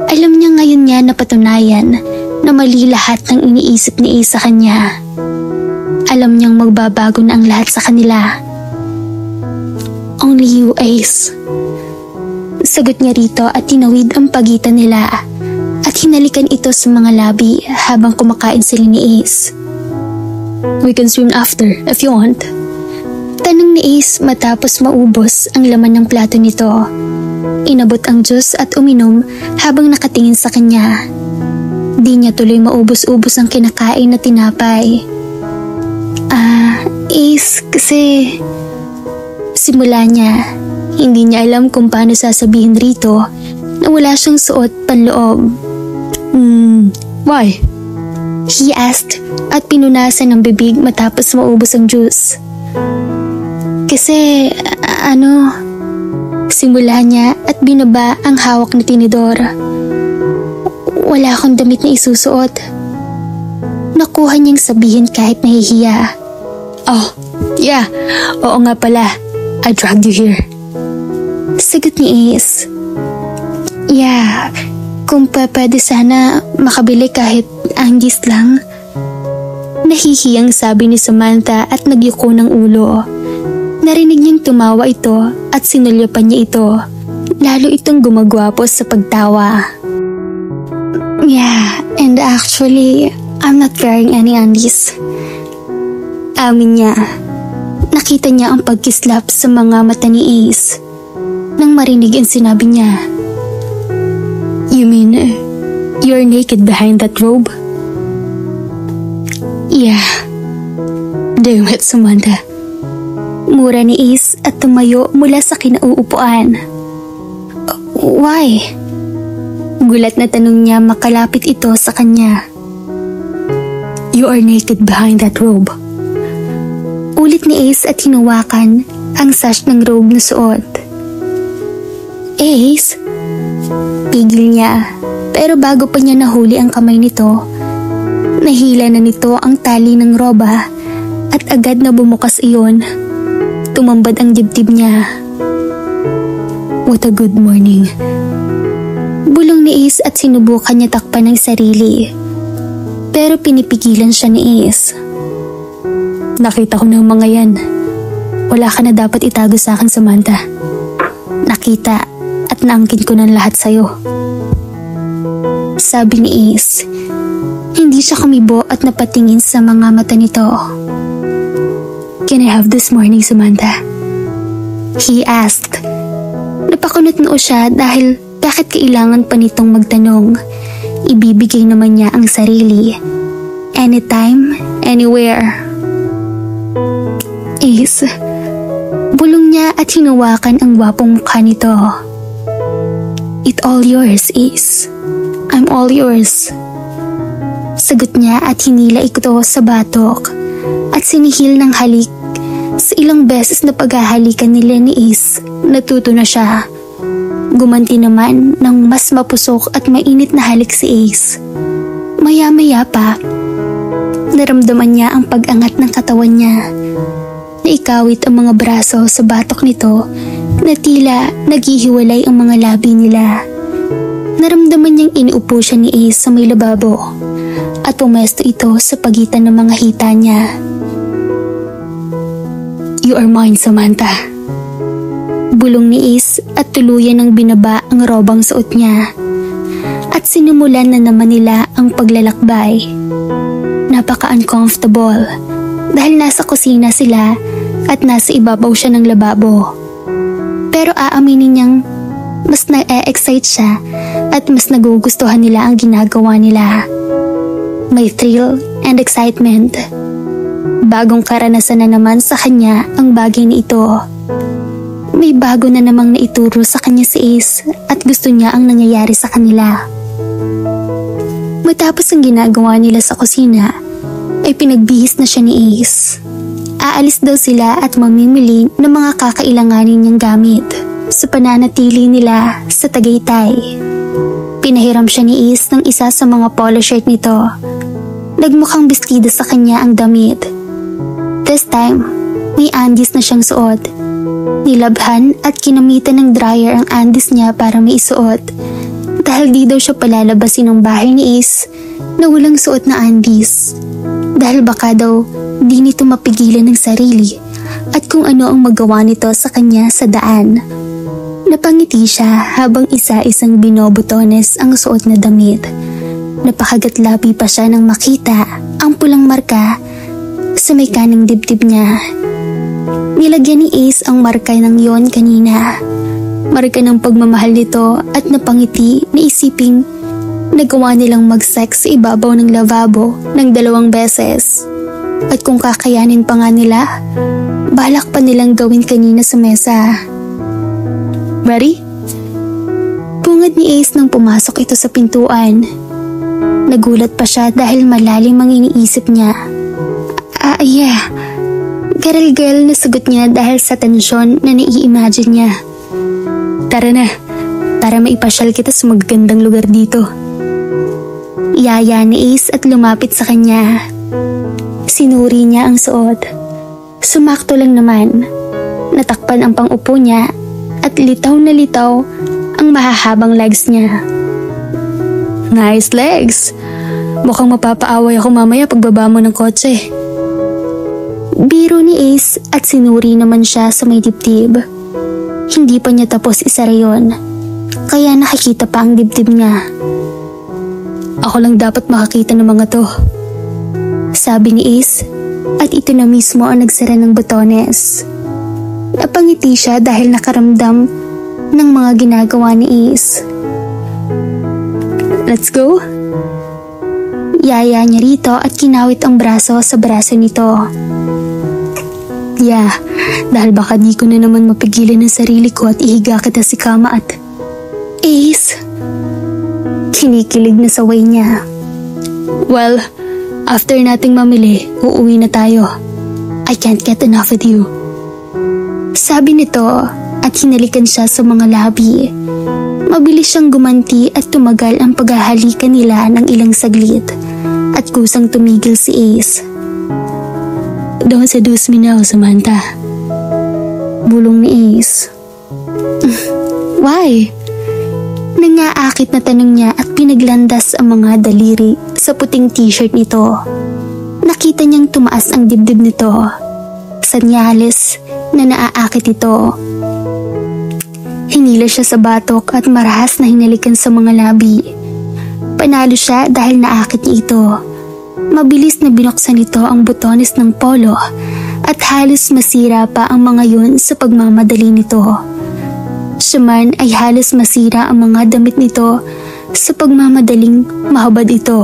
[SPEAKER 1] Alam niya ngayon niya napatunayan na mali lahat ng iniisip ni Ace sa kanya. Alam niyang magbabago na ang lahat sa kanila. Only you, Ace. Sagot niya rito at tinawid ang pagitan nila at hinalikan ito sa mga labi habang kumakain sila ni Ace.
[SPEAKER 2] We can swim after if you want.
[SPEAKER 1] Tanong ni Ace matapos maubos ang laman ng plato nito. Inabot ang juice at uminom habang nakatingin sa kanya. Di niya tuloy maubos-ubos ang kinakain na tinapay. Ace, kasi... Simula niya, hindi niya alam kung paano sasabihin rito na wala siyang suot panloob.
[SPEAKER 2] Why?
[SPEAKER 1] He asked at pinunasan ng bibig matapos maubos ang juice. Kasi, simula niya at binaba ang hawak na tinidor. Wala akong damit na isusuot. Nakuha niyang sabihin kahit nahihiya.
[SPEAKER 2] Oh, yeah. Oo nga pala. I dragged you here.
[SPEAKER 1] Sagot ni Ace. Yeah, kung pwede sana makabili kahit anggis lang. Nahihiyang sabi ni Samantha at nagyuko ng ulo. Narinig niyang tumawa ito at sinulyapan niya ito. Lalo itong gumagwapo sa pagtawa. Yeah, and actually, I'm not wearing any undies. Amin niya. Nakita niya ang pagkislap sa mga mata ni Ace. Nang marinig ang sinabi niya.
[SPEAKER 2] You mean, you're naked behind that robe?
[SPEAKER 1] Yeah.
[SPEAKER 2] Damn it, Samantha.
[SPEAKER 1] Mura ni Ace at tumayo mula sa kinauupuan. Why? Gulat na tanong niya makalapit ito sa kanya.
[SPEAKER 2] You are naked behind that robe.
[SPEAKER 1] Ulit ni Ace at hinawakan ang sash ng robe na suot. Ace? Pigil niya, pero bago pa niya nahuli ang kamay nito, nahila na nito ang tali ng roba at agad na bumukas iyon. Tumambad ang dibdib niya.
[SPEAKER 2] What a good morning.
[SPEAKER 1] Bulong ni Ace at sinubukan niya takpan ng sarili. Pero pinipigilan siya ni Ace.
[SPEAKER 2] Nakita ko ng mga yan. Wala ka na dapat itago sa akin, Samantha.
[SPEAKER 1] Nakita at naangkin ko ng lahat sa'yo. Sabi ni Ace. Hindi siya kumibo at napatingin sa mga mata nito.
[SPEAKER 2] Can I have this morning, Samantha?
[SPEAKER 1] He asked. Napakunot noo siya dahil bakit kailangan pa nitong magtanong. Ibibigay naman niya ang sarili. Anytime, anywhere. Ace, bulong niya at hinawakan ang gwapong mukha nito. It all yours, Ace. I'm all yours. Sagot niya at hinila ito sa batok at sinihil ng halik. Sa ilang beses na paghahalikan nila ni Ace, natuto na siya. Gumanti naman ng mas mapusok at mainit na halik si Ace. Maya-maya pa, naramdaman niya ang pag-angat ng katawan niya. Naikawit ang mga braso sa batok nito na tila naghihiwalay ang mga labi nila. Naramdaman niyang inuupo siya ni Ace sa may lababo at pumesto ito sa pagitan ng mga hita niya.
[SPEAKER 2] You are mine, Samantha.
[SPEAKER 1] Bulong ni Ace at tuluyan ng binaba ang robang suot niya. At sinimulan na naman nila ang paglalakbay. Napaka-uncomfortable dahil nasa kusina sila at nasa ibabaw siya ng lababo. Pero aaminin niyang mas na-excite siya at mas nagugustuhan nila ang ginagawa nila. May thrill and excitement. Bagong karanasan na naman sa kanya ang bagay na ito. May bago na namang naituro sa kanya si Ace at gusto niya ang nangyayari sa kanila. Matapos ang ginagawa nila sa kusina, ay pinagbihis na siya ni Ace. Aalis daw sila at mamimili ng mga kakailanganin niyang gamit sa pananatili nila sa Tagaytay. Pinahiram siya ni Ace ng isa sa mga polo shirt nito. Nagmukhang bestida sa kanya ang damit. This time, may undies na siyang suot. Nilabhan at kinamitan ng dryer ang undies niya para may isuot. Dahil di daw siya palalabasin ng bahay ni Ace na walang suot na undies. Dahil baka daw di nito mapigilan ng sarili at kung ano ang magawa nito sa kanya sa daan. Napangiti siya habang isa-isang binobotones ang suot na damit. Napakagatlabi pa siya nang makita ang pulang marka
[SPEAKER 2] sa may kanang dibdib niya. Nilagyan ni Ace ang marka ng yon kanina. Marka ng pagmamahal nito at napangiti na isiping nagawa nilang mag-sex sa ibabaw ng lavabo ng 2 beses. At kung kakayanin pa nga nila, balak pa nilang gawin kanina sa mesa. Ready? Bungad ni Ace nang pumasok ito sa pintuan. Nagulat pa siya dahil malalim ang iniisip niya. Yeah. Garel-garel na sagot niya dahil sa tensyon na nai-imagine niya. Tara na, para maipasyal kita sa magagandang lugar dito. Yaya ni Ace at lumapit sa kanya. Sinuri niya ang suot. Sumakto lang naman. Natakpan ang pang-upo niya at litaw na litaw ang mahahabang legs niya. Nice legs! Mukhang mapapaaway ako mamaya pagbaba mo ng kotse. Biro ni Ace at sinuri naman siya sa may dibdib. Hindi pa niya tapos isara yun, kaya nakikita pa ang dibdib niya. Ako lang dapat makakita ng mga to, sabi ni Ace at ito na mismo ang nagsara ng botones. Napangiti siya dahil nakaramdam ng mga ginagawa ni Ace. Let's go? Yaya niya rito at kinawit ang braso sa braso nito. Yeah, dahil baka di ko na naman mapigilan ang sarili ko at ihiga kita si kama at... Ace! Kinikilig na saway niya. Well, after nating mamili, uuwi na tayo. I can't get enough with you. Sabi nito at hinalikan siya sa mga labi. Mabilis siyang gumanti at tumagal ang paghahalikan nila ng ilang saglit at kusang tumigil si Ace. Don't seduce me now, Samantha. Bulong ni Ace. Why? Nangaakit na tanong niya at pinaglandas ang mga daliri sa puting t-shirt nito. Nakita niyang tumaas ang dibdib nito. Senyales na naaakit ito. Hinila siya sa batok at marahas na hinalikan sa mga labi. Panalo siya dahil naakit niya ito. Mabilis na binuksan nito ang butones ng polo at halos masira pa ang mga yun sa pagmamadali nito. Siya man ay halos masira ang mga damit nito sa pagmamadaling mahabad ito.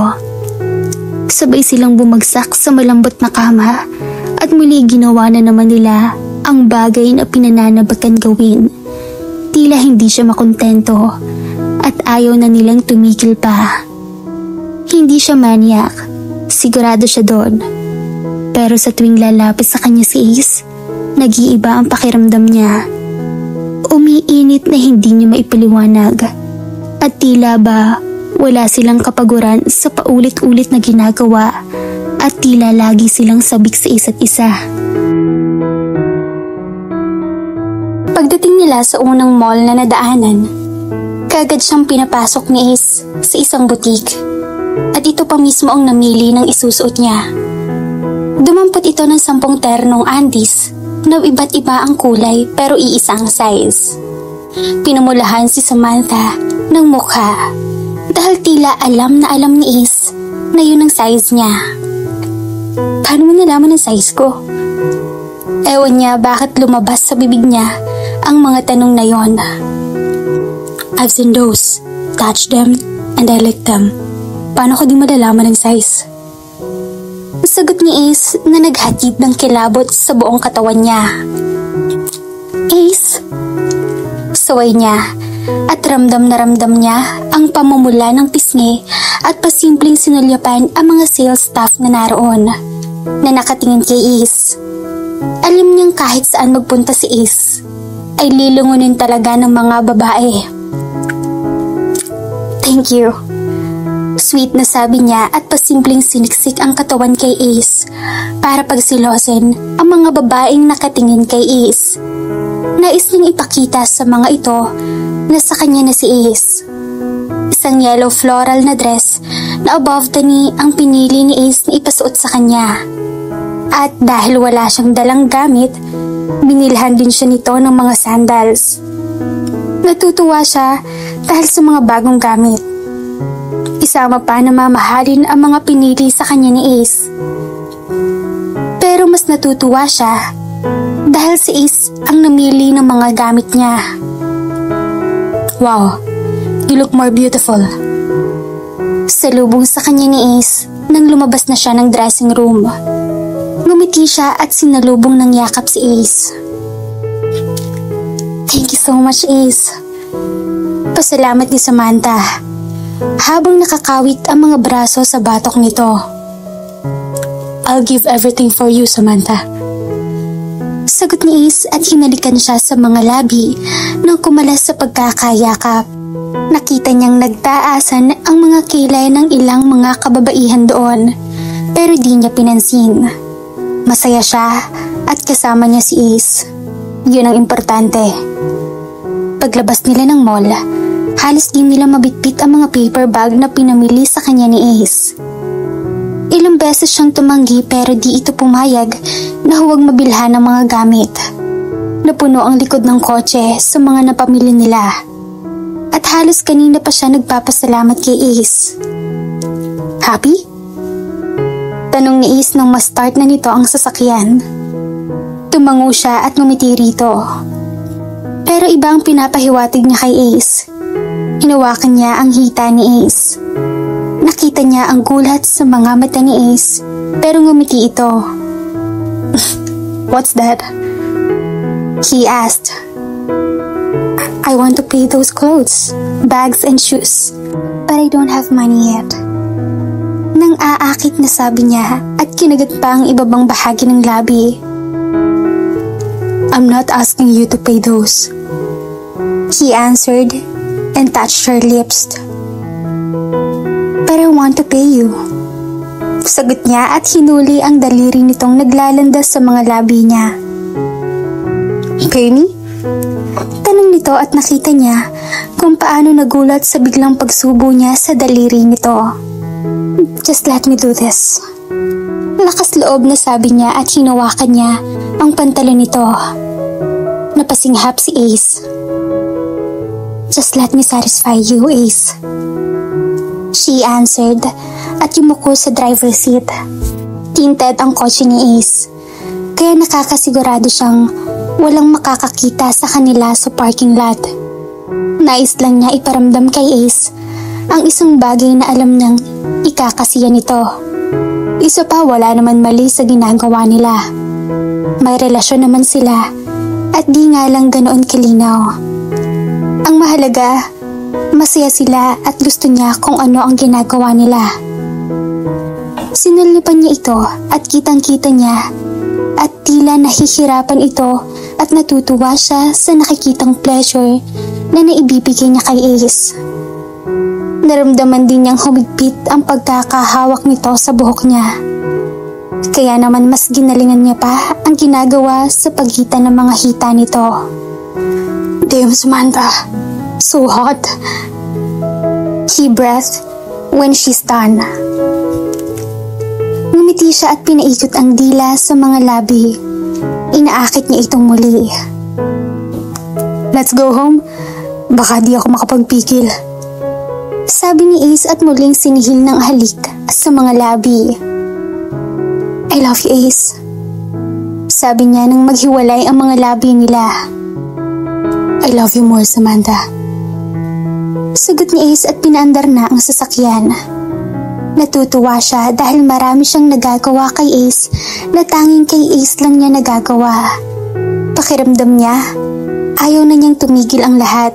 [SPEAKER 2] Sabay silang bumagsak sa malambot na kama at muli ginawa na naman nila ang bagay na pinananabakan gawin. Tila hindi siya makontento at ayaw na nilang tumigil pa. Hindi siya maniac. Sigurado siya doon. Pero sa tuwing lalapit sa kanya si Ace, nag-iiba ang pakiramdam niya. Umiinit na hindi niya maipaliwanag. At tila ba wala silang kapaguran sa paulit-ulit na ginagawa at tila lagi silang sabik sa isa't isa. Pagdating nila sa unang mall na nadaanan, kaagad siyang pinapasok ni Ace sa isang butik. At ito pa mismo ang namili ng isusuot niya. Dumampot ito ng 10 ternong Andes na iba't iba ang kulay pero iisa ang size. Pinumulahan si Samantha ng mukha dahil tila alam na alam ni Ace na yun ang size niya. Paano mo nalaman ang size ko? Ewan niya bakit lumabas sa bibig niya ang mga tanong na yon. I've seen those, touched them, and I like them. Paano ko di malalaman ang size? Sagot ni Ace na naghatid ng kilabot sa buong katawan niya. Ace? Saway niya at ramdam na ramdam niya ang pamumula ng pisngi at pasimpleng sinulyapan ang mga sales staff na naroon na nakatingin kay Ace. Alam niyang kahit saan magpunta si Ace ay lilungunin talaga ng mga babae. Thank you. Sweet na sabi niya at pasimpleng siniksik ang katawan kay Ace para pagsilosin ang mga babaeng nakatingin kay Ace. Nais niyang ipakita sa mga ito na sa kanya na si Ace. Isang yellow floral na dress na above the knee ang pinili ni Ace na ipasuot sa kanya. At dahil wala siyang dalang gamit, binilhan din siya nito ng mga sandals. Natutuwa siya dahil sa mga bagong gamit. Isama pa na mamahalin ang mga pinili sa kanya ni Ace. natutuwa siya dahil si Ace ang namili ng mga gamit niya.
[SPEAKER 1] Wow, you look more beautiful.
[SPEAKER 2] Salubong sa kanya ni Ace nang lumabas na siya ng dressing room. Ngumiti siya at sinalubong ng yakap si Ace. Thank you so much, Ace. Pasalamat ni Samantha habang nakakawit ang mga braso sa batok nito.
[SPEAKER 1] I'll give everything for you, Samantha.
[SPEAKER 2] Sagot ni Ace at hinalikan siya sa mga labi nang kumalas sa pagkakayakap. Nakita niyang nagtaasan ang mga kilay ng ilang mga kababaihan doon, pero di niya pinansin. Masaya siya at kasama niya si Ace. Yun ang importante. Paglabas nila ng mall, halos di nila mabitbit ang mga paper bag na pinamili sa kanya ni Ace. Ilang beses siyang tumanggi pero di ito pumayag na huwag mabilhan ng mga gamit. Napuno ang likod ng kotse sa mga napamili nila. At halos kanina pa siya nagpapasalamat kay Ace. Happy? Tanong ni Ace nang ma-start na nito ang sasakyan. Tumango siya at ngumiti rito. Pero iba ang pinapahiwatig niya kay Ace. Hinawakan niya ang hita ni Ace. Nakita niya ang gulat sa mga mata ni Ace, pero ngumiti ito.
[SPEAKER 1] What's that?
[SPEAKER 2] He asked. I want to pay those clothes, bags and shoes, but I don't have money yet. Nang aakit na sabi niya at kinagat pa ang ibabang bahagi ng labi.
[SPEAKER 1] I'm not asking you to pay those.
[SPEAKER 2] He answered and touched her lips. But I want to pay you. Sagot niya at hinuli ang daliri nitong naglalandas sa mga labi niya.
[SPEAKER 1] Pay me?
[SPEAKER 2] Tanong nito at nakita niya kung paano nagulat sa biglang pagsubo niya sa daliri nito. Just let me do this. Lakas loob na sabi niya at hinawakan niya ang pantalon nito. Napasinghap si Ace. Just let me satisfy you, Ace. She answered at yumuko sa driver's seat. Tinted ang kotse ni Ace, kaya nakakasigurado siyang walang makakakita sa kanila sa parking lot. Nais lang niya iparamdam kay Ace ang isang bagay na alam niyang ikakasiya nito. Isa pa, wala naman mali sa ginagawa nila. May relasyon naman sila at di nga lang ganoon kalinaw. Ang mahalaga, masaya sila at gusto niya kung ano ang ginagawa nila. Sinalipan niya ito at kitang-kita niya at tila nahihirapan ito at natutuwa siya sa nakikitang pleasure na naibibigay niya kay Ace. Naramdaman din niyang humigpit ang pagkakahawak nito sa buhok niya. Kaya naman mas ginalingan niya pa ang ginagawa sa pagitan ng mga hita nito.
[SPEAKER 1] Damn, Samantha. So hot.
[SPEAKER 2] He breathed when she's done. Ngumiti siya at pinaikot ang dila sa mga labi. Inaakit niya itong muli.
[SPEAKER 1] Let's go home. Baka di ako makapagpigil.
[SPEAKER 2] Sabi ni Ace at muling sinihil ng halik sa mga labi. I love you, Ace. Sabi niya nang maghiwalay ang mga labi nila.
[SPEAKER 1] I love you more, Samantha.
[SPEAKER 2] Sagot ni Ace at pinaandar na ang sasakyan. Natutuwa siya dahil marami siyang nagagawa kay Ace na tanging kay Ace lang niya nagagawa. Pakiramdam niya, ayaw na niyang tumigil ang lahat.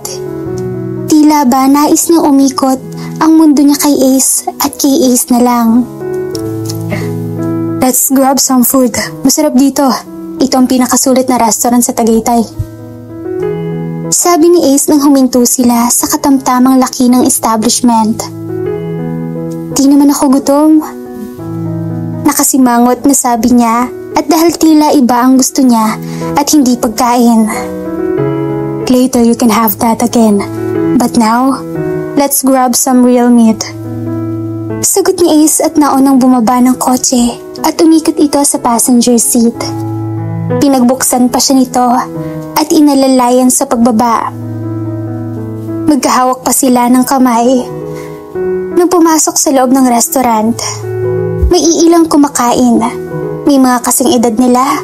[SPEAKER 2] Tila ba nais niyang umikot ang mundo niya kay Ace at kay Ace na lang.
[SPEAKER 1] Let's grab some food. Masarap dito. Ito ang pinakasulit na restaurant sa Tagaytay.
[SPEAKER 2] Sabi ni Ace nang huminto sila sa katamtamang laki ng establishment. Di naman ako gutom. Nakasimangot na sabi niya at dahil tila iba ang gusto niya at hindi pagkain.
[SPEAKER 1] Later you can have that again. But now, let's grab some real meat.
[SPEAKER 2] Sagot ni Ace at naunang bumaba ng kotse at umikot ito sa passenger seat. Pinagbuksan pa siya nito at inalalayan sa pagbaba. Magkahawak pa sila ng kamay. Nung pumasok sa loob ng restaurant, may iilang kumakain
[SPEAKER 3] May mga kasing edad nila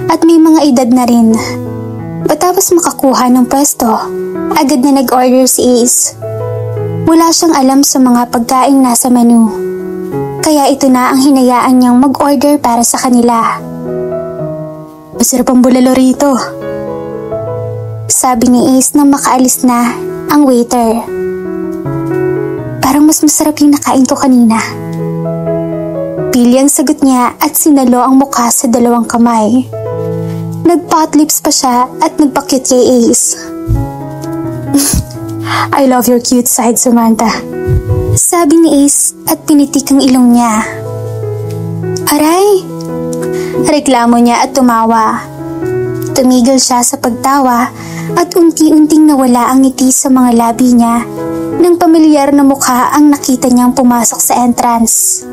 [SPEAKER 3] at may mga edad na rin. Matapos makakuha ng pwesto, agad na nag-order si Ace. Wala siyang alam sa mga pagkaing nasa menu. Kaya ito na ang hinayaan niyang mag-order para sa kanila. Masarap ang bulalo rito, sabi ni Ace nang makaalis na ang waiter. Parang mas masarap yung nakain ko kanina. Pili ang sagot niya at sinalo ang mukha sa dalawang kamay. Nag-pot lips pa siya at nagpa-cute kay Ace. I love your cute side, Samantha, sabi ni Ace at pinitik ang ilong niya. Aray! Reklamo niya at tumawa. Tumigil siya sa pagtawa at unti-unting nawala ang ngiti sa mga labi niya nang pamilyar na mukha ang nakita niyang pumasok sa entrance.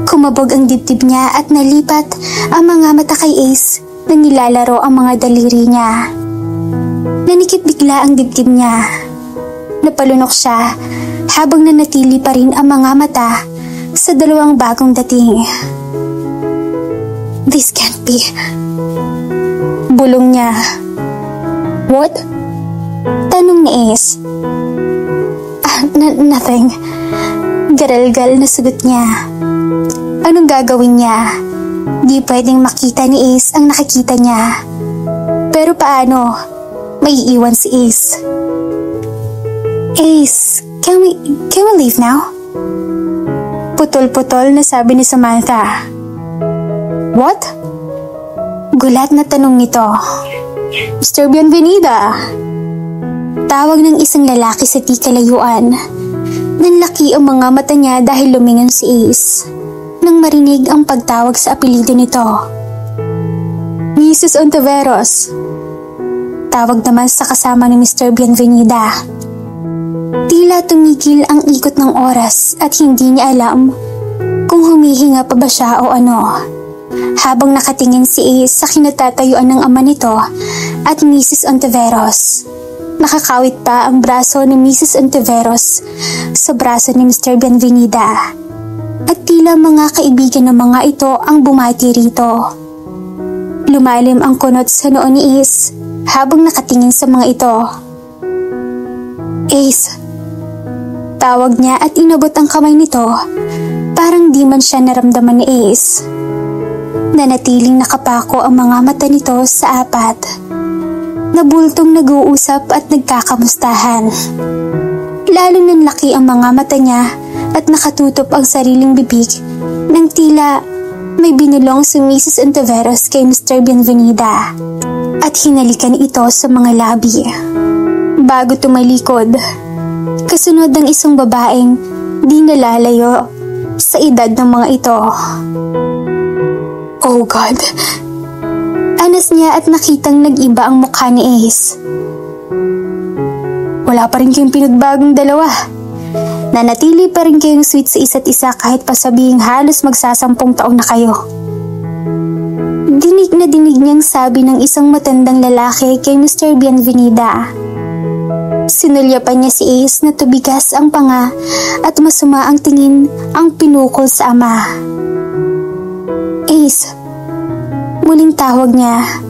[SPEAKER 3] Kumabog ang dibdib niya at nalipat ang mga mata kay Ace na nilalaro ang mga daliri niya. Nanikip bigla ang dibdib niya. Napalunok siya habang nanatili pa rin ang mga mata sa dalawang bagong dating. This can't be. Bulong niya. What? Tanong ni Ace. Nothing. Garalgal na sagot niya. Anong gagawin niya? Di pwedeng makita ni Ace ang nakikita niya. Pero paano? Maiiwan si Ace. Ace, can we leave now? Putol-putol na sabi ni Samantha. What? Gulat na tanong nito. Mr. Bienvenida. Tawag ng isang lalaki sa di kalayuan. Nanlaki ang mga mata niya dahil lumingon si Ace nang marinig ang pagtawag sa apelyido nito. Mrs. Ontiveros. Tawag naman sa kasama ni Mr. Bienvenida. Tila tumigil ang ikot ng oras at hindi niya alam kung humihinga pa ba siya o ano. Habang nakatingin si Ace sa kinatatayuan ng ama nito at Mrs. Ontiveros. Nakakawit pa ang braso ni Mrs. Ontiveros sa braso ni Mr. Bienvenida. At tila mga kaibigan ng mga ito ang bumati rito. Lumalim ang kunot sa noo ni Ace habang nakatingin sa mga ito. Ace. Tawag niya at inabot ang kamay nito. Parang di man siya naramdaman ni Ace. Nanatiling nakapako ang mga mata nito sa apat. Nabultong nag-uusap at nagkakamustahan. Lalo nang laki ang mga mata niya at nakatutok ang sariling bibig nang tila may binulong si Mrs. Ontiveros kay Mr. Bienvenida at hinalikan ito sa mga labi. Bago tumalikod, kasunod ng isang babaeng di nalalayo sa edad ng mga ito. Oh God! Anas niya at nakitang nag-iba ang mukha ni Ace. Wala pa rin kayong pinagbagong dalawa. Nanatili pa rin kayong sweet sa isa't isa kahit pa sabihing halos magsasampung taon na kayo. Dinig na dinig niyang sabi ng isang matandang lalaki kay Mr. Bienvenida. Sinulyapan niya si Ace na tubigas ang panga at masuma ang tingin ang pinukol sa ama. Ace. Muling tawag niya,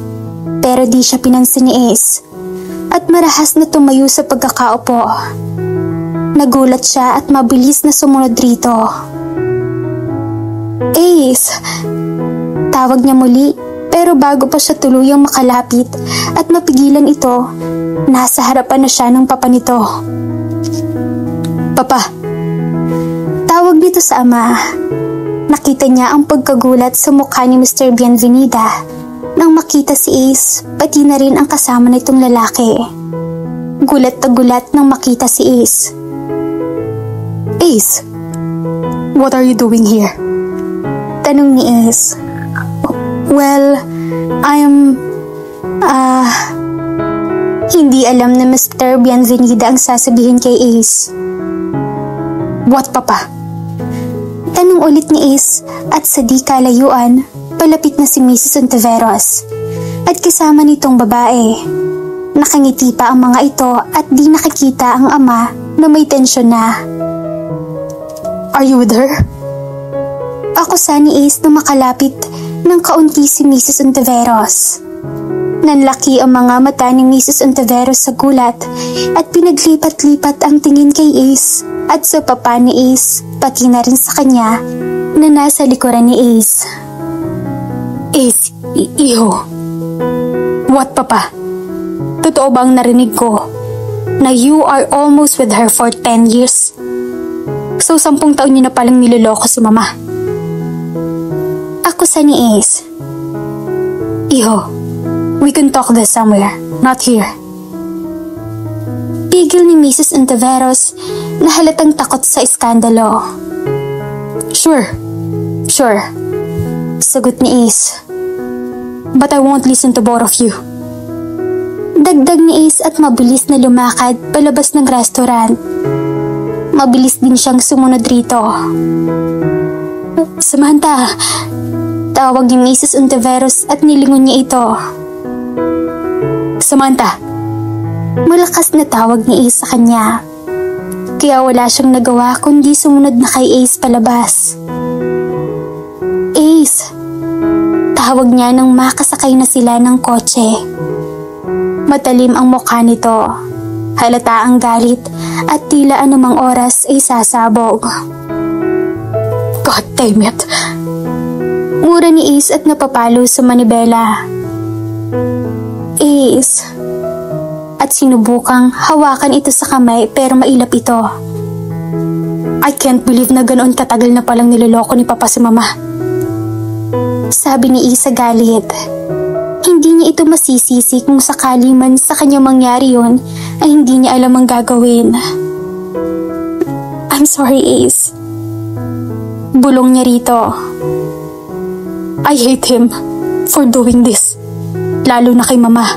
[SPEAKER 3] pero di siya pinansin ni Ace at marahas na tumayo sa pagkakaupo. Nagulat siya at mabilis na sumunod rito. Ace! Tawag niya muli, pero bago pa siya tuluyang makalapit at mapigilan ito, nasa harapan na siya ng papa nito. Papa! Tawag dito sa ama. Nakita niya ang pagkagulat sa mukha ni Mr. Bienvenida nang makita si Ace, pati na rin ang kasama nitong lalaki. Gulat na gulat nang makita si Ace. Ace, what are you doing here? Tanong ni Ace. Well, Hindi alam na Mr. Bienvenida ang sasabihin kay Ace. What, Papa? Tanong ulit ni Ace at sa di kalayuan, palapit na si Mrs. Ontiveros at kasama nitong babae. Nakangiti pa ang mga ito at di nakikita ang ama na may tensyon na. Are you with her? Ako sa ni Ace na makalapit ng kaunti si Mrs. Ontiveros. Nanlaki ang mga mata ni Mrs. Ontiveros sa gulat at pinaglipat-lipat ang tingin kay Ace at sa papa ni Ace, pati na rin sa kanya na nasa likuran ni Ace. Ace, iho. What, papa? Totoo ba ang narinig ko na you are almost with her for 10 years? So 10 taon niyo na palang niloloko si mama. Ako sa ni Ace. Iho, we can talk this somewhere, not here. Pigil ni Mrs. Ontiveros na halatang takot sa iskandalo. Sure. Sagot ni Ace. But I won't listen to both of you. Dagdag ni Ace at mabilis na lumakad palabas ng restaurant. Mabilis din siyang sumunod rito. Samantha, tawag ni Mrs. Ontiveros at nilingon niya ito. Samantha. Malakas na tawag ni Ace sa kanya. Kaya wala siyang nagawa kundi sumunod na kay Ace palabas. Ace. Tawag niya nang makasakay na sila ng kotse. Matalim ang mukha nito. Halata ang galit at tila anumang oras ay sasabog. God damn it. Mura ni Ace at napapalo sa manibela. Ace. At sinubukang hawakan ito sa kamay pero mailap ito. I can't believe na ganoon katagal na palang niloloko ni Papa si Mama. Sabi ni Ace sa galit. Hindi niya ito masisisi kung sakali man sa kanya mangyari yun ay hindi niya alam ang gagawin. I'm sorry, Ace. Bulong niya rito. I hate him for doing this. Lalo na kay Mama.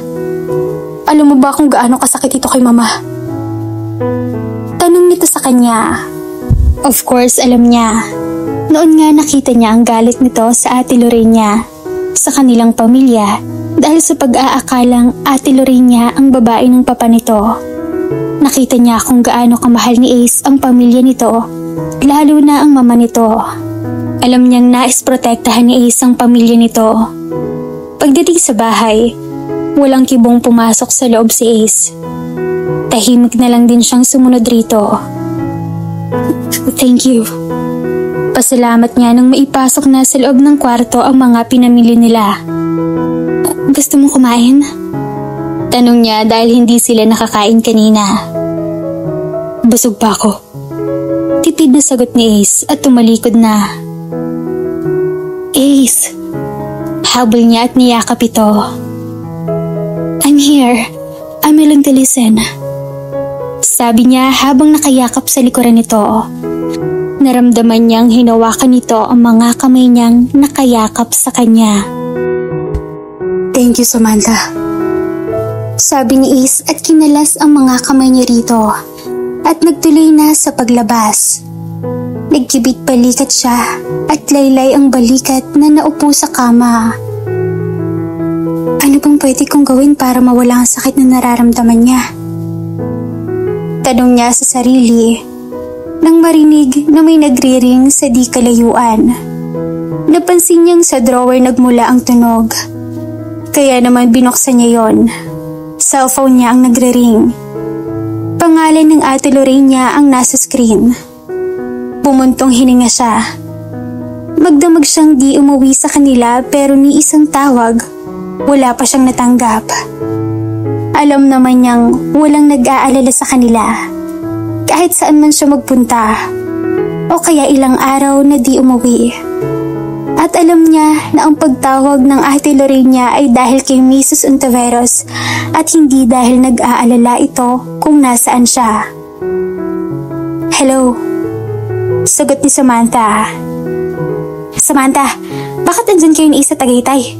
[SPEAKER 3] Alam mo ba kung gaano kasakit ito kay Mama? Tanong nito sa kanya. Of course, alam niya. Noon nga nakita niya ang galit nito sa Ate Lorena sa kanilang pamilya dahil sa pag-aakalang Ate Lorena ang babae ng papa nito. Nakita niya kung gaano kamahal ni Ace ang pamilya nito, lalo na ang mama nito. Alam niyang nais protektahan ni Ace ang pamilya nito. Pagdating sa bahay, walang kibong pumasok sa loob si Ace. Tahimik na lang din siyang sumunod rito. Thank you. Pasalamat niya nang maipasok na sa loob ng kwarto ang mga pinamili nila. Gusto mo kumain? Tanong niya dahil hindi sila nakakain kanina. Busog pa ako. Tipid na sagot ni Ace at tumalikod na. Ace. Habol niya at niyakap ito. I'm here. I'm willing to listen. Sabi niya habang nakayakap sa likuran nito. Naramdaman niyang hinawakan nito ang mga kamay niyang nakayakap sa kanya. Thank you, Samantha. Sabi ni Ace at kinalas ang mga kamay niya rito at nagtuloy na sa paglabas. Nagkibit balikat siya at laylay ang balikat na naupo sa kama. Ano bang pwede kong gawin para mawala ang sakit na nararamdaman niya? Tanong niya sa sarili nang marinig na may nagriring sa di kalayuan. Napansin niyang sa drawer nagmula ang tunog. Kaya naman binuksan niya yon. Cellphone niya ang nagriring. Pangalan ng Ate Lorena ang nasa screen. Bumuntong hininga siya. Magdamag siyang di umuwi sa kanila pero ni isang tawag, wala pa siyang natanggap. Alam naman niyang walang nag-aalala sa kanila. Kahit saan man siya magpunta o kaya ilang araw na di umuwi. At alam niya na ang pagtawag ng Ate Lorena ay dahil kay Mrs. Ontiveros at hindi dahil nag-aalala ito kung nasaan siya. Hello? Sagot ni Samantha. Samantha, bakit andyan kayo ni Ace sa Tagaytay?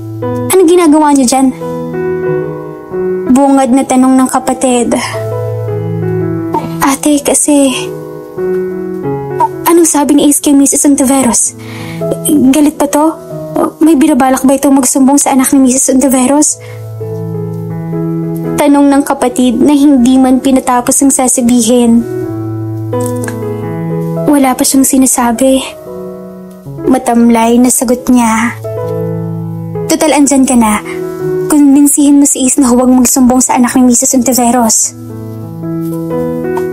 [SPEAKER 3] Anong ginagawa niyo dyan? Bungad na tanong ng kapatid. Ate, kasi... Anong sabi ni Ace kay Mrs. Ontiveros? Galit pa to? May binabalak ba itong magsumbong sa anak ni Mrs. Ontiveros? Tanong ng kapatid na hindi man pinatapos ang sasabihin. Wala pa siyang sinasabi. Matamlay na sagot niya. Total andyan ka na. Kumbinsihin mo si Ace na huwag magsumbong sa anak ni Mrs. Ontiveros.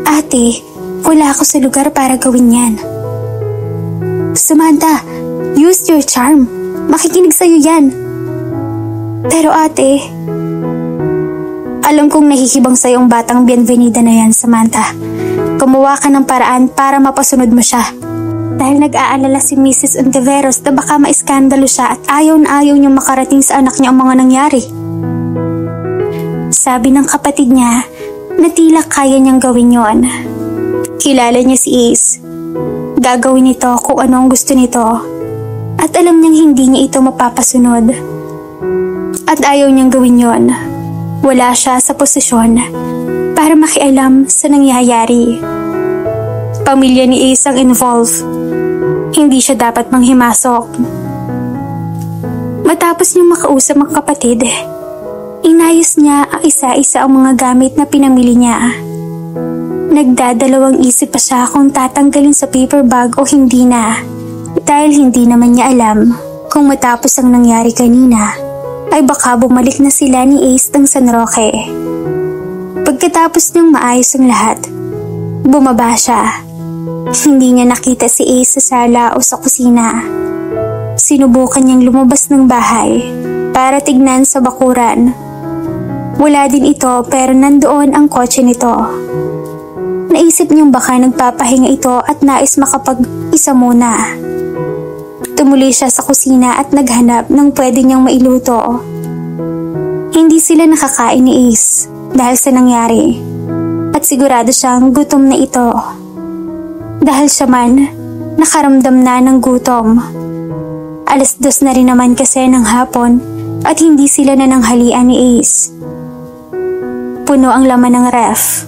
[SPEAKER 3] Ate, wala ako sa lugar para gawin yan. Samantha, use your charm. Makikinig sa'yo yan. Pero ate, alam kong nahihibang sa'yo ang batang Bienvenida na yan, Samantha. Gumawa ka ng paraan para mapasunod mo siya. Dahil nag-aalala si Mrs. Ontiveros na baka maiskandalo siya at ayaw na ayaw niyang makarating sa anak niya ang mga nangyari. Sabi ng kapatid niya na tila kaya niyang gawin yon. Kilala niya si Ace. Gagawin nito kung ano ang gusto nito. At alam niyang hindi niya ito mapapasunod. At ayaw niyang gawin yon. Wala siya sa posisyon para makialam sa nangyayari. Pamilya ni Ace ang involved. Hindi siya dapat manghimasok. Matapos niyang makausap ang kapatid, inayos niya ang isa-isa ang mga gamit na pinamili niya. Nagdadalawang isip pa siya kung tatanggalin sa paper bag o hindi na. Dahil hindi naman niya alam kung matapos ang nangyari kanina, ay baka bumalik na sila ni Ace ng San Roque. Pagkatapos niyang maayos ang lahat, bumaba siya. Hindi niya nakita si Ace sa sala o sa kusina. Sinubukan niyang lumabas ng bahay para tignan sa bakuran. Wala din ito pero nandoon ang kotse nito. Naisip niyang baka nagpapahinga ito at nais makapag-isa muna. Tumuli siya sa kusina at naghanap ng pwede niyang mailuto. Hindi sila nakakain ni Ace dahil sa nangyari. At sigurado siyang gutom na ito. Dahil siya man, nakaramdam na ng gutom. 2:00 na rin naman kasi ng hapon at hindi sila nananghalian ni Ace. Puno ang laman ng ref.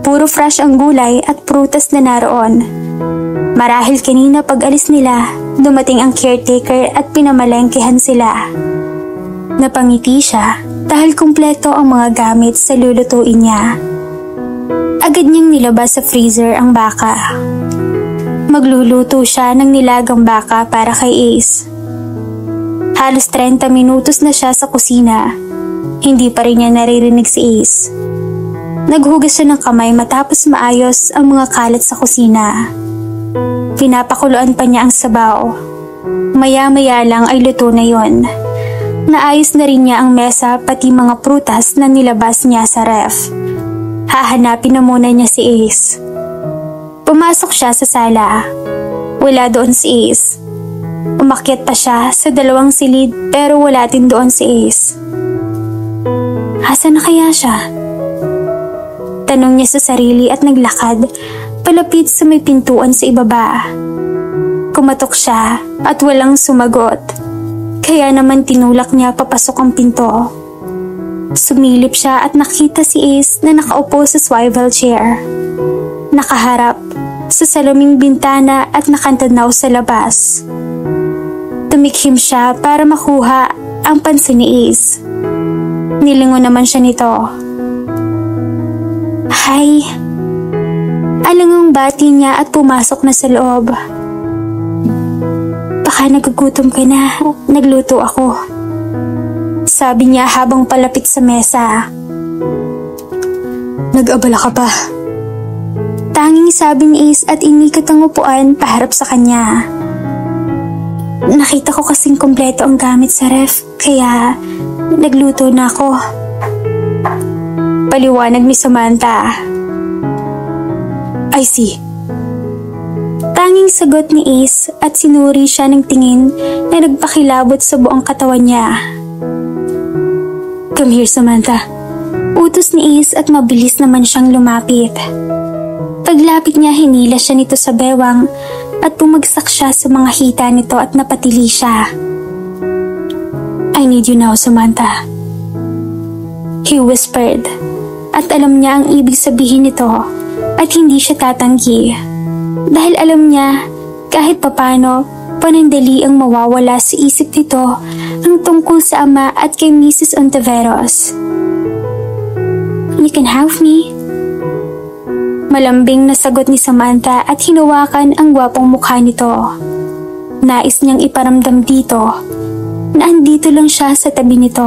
[SPEAKER 3] Puro fresh ang gulay at prutas na naroon. Marahil kanina pag alis nila, dumating ang caretaker at pinamalengkehan sila. Napangiti siya dahil kumpleto ang mga gamit sa lulutuin niya. Agad niyang nilabas sa freezer ang baka. Magluluto siya ng nilagang baka para kay Ace. Halos 30 minutos na siya sa kusina. Hindi pa rin niya naririnig si Ace. Naghugas siya ng kamay matapos maayos ang mga kalat sa kusina. Pinapakuluan pa niya ang sabaw. Maya-maya lang ay luto na yon. Naayos na rin niya ang mesa pati mga prutas na nilabas niya sa ref. Hahanapin na muna niya si Ace. Pumasok siya sa sala. Wala doon si Ace. Umakyat pa siya sa 2 silid pero wala din doon si Ace. Asan na kaya siya? Tanong niya sa sarili at naglakad palapit sa may pintuan sa ibaba. Kumatok siya at walang sumagot. Kaya naman tinulak niya papasok ang pinto. Sumilip siya at nakita si Ace na nakaupo sa swivel chair. Nakaharap sa saluming bintana at nakantanaw sa labas. Tumikhim siya para makuha ang pansin ni Ace. Nilingon naman siya nito. Hi! Alangang bati niya at pumasok na sa loob. Baka nagugutom ka na, nagluto ako. Sabi niya habang palapit sa mesa. Nag-abala ka pa. Tanging sabi ni Ace at inikot ang upuan paharap sa kanya. Nakita ko kasing kompleto ang gamit sa ref, kaya nagluto na ako. Paliwanag ni Samantha. I see. Tanging sagot ni Ace at sinuri siya ng tingin na nagpakilabot sa buong katawan niya. Come here, Samantha. Utos ni Ace at mabilis naman siyang lumapit. Paglapit niya, hinila siya nito sa bewang at bumagsak siya sa mga hita nito at napatili siya. I need you now, Samantha. He whispered at alam niya ang ibig sabihin nito at hindi siya tatanggi. Dahil alam niya kahit papano panandali ang mawawala sa isip nito ang tungkol sa ama at kay Mrs. Ontiveros. You can have me. Malambing na sagot ni Samantha at hinawakan ang gwapong mukha nito. Nais niyang iparamdam dito na andito lang siya sa tabi nito.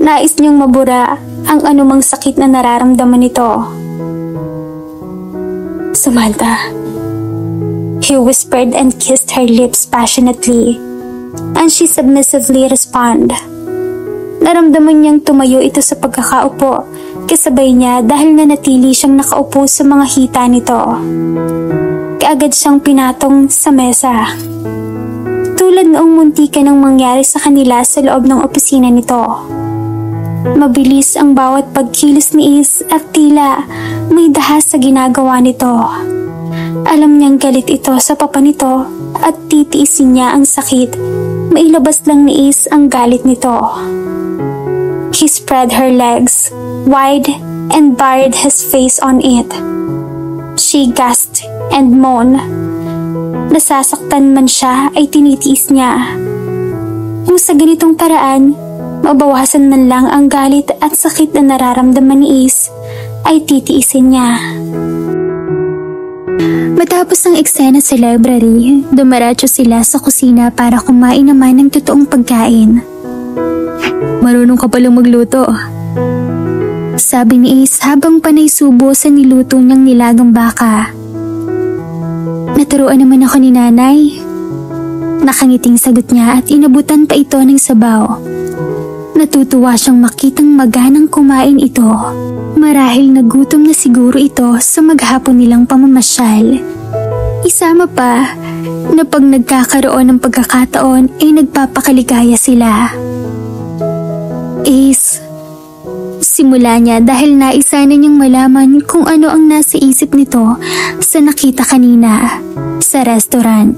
[SPEAKER 3] Nais niyang mabura ang anumang sakit na nararamdaman nito. Samantha. He whispered and kissed her lips passionately, and she submissively responded. Naramdaman niyang tumayo ito sa pagkakaupo, kasabay niya dahil nanatili siyang nakaupo sa mga hita nito. Kaagad siyang pinatong sa mesa. Tulad noong muntikan ang mangyari sa kanila sa loob ng opisina nito. Mabilis ang bawat pagkilos ni Ace at tila may dahas sa ginagawa nito. Alam niyang galit ito sa papa nito at titiisin niya ang sakit. Mailabas lang ni Ace ang galit nito. He spread her legs wide and buried his face on it. She gasped and moaned. Nasasaktan man siya ay tinitiis niya. Kung sa ganitong paraan, mabawasan man lang ang galit at sakit na nararamdaman ni Ace, ay titiisin niya. Matapos ang eksena sa library, dumiretso sila sa kusina para kumain naman ng totoong pagkain. Marunong ka palang magluto. Sabi ni Ace habang panay subo sa niluto niyang nilagang baka. Naturuan naman ako ni nanay. Nakangiting sagot niya at inabutan pa ito ng sabaw. Natutuwa siyang makitang maganang kumain ito. Marahil nagutom na siguro ito sa maghapon nilang pamamasyal. Isama pa na pag nagkakaroon ng pagkakataon ay nagpapakaligaya sila. Ace, simula niya dahil naisa na niyang malaman kung ano ang nasa isip nito sa nakita kanina sa restaurant.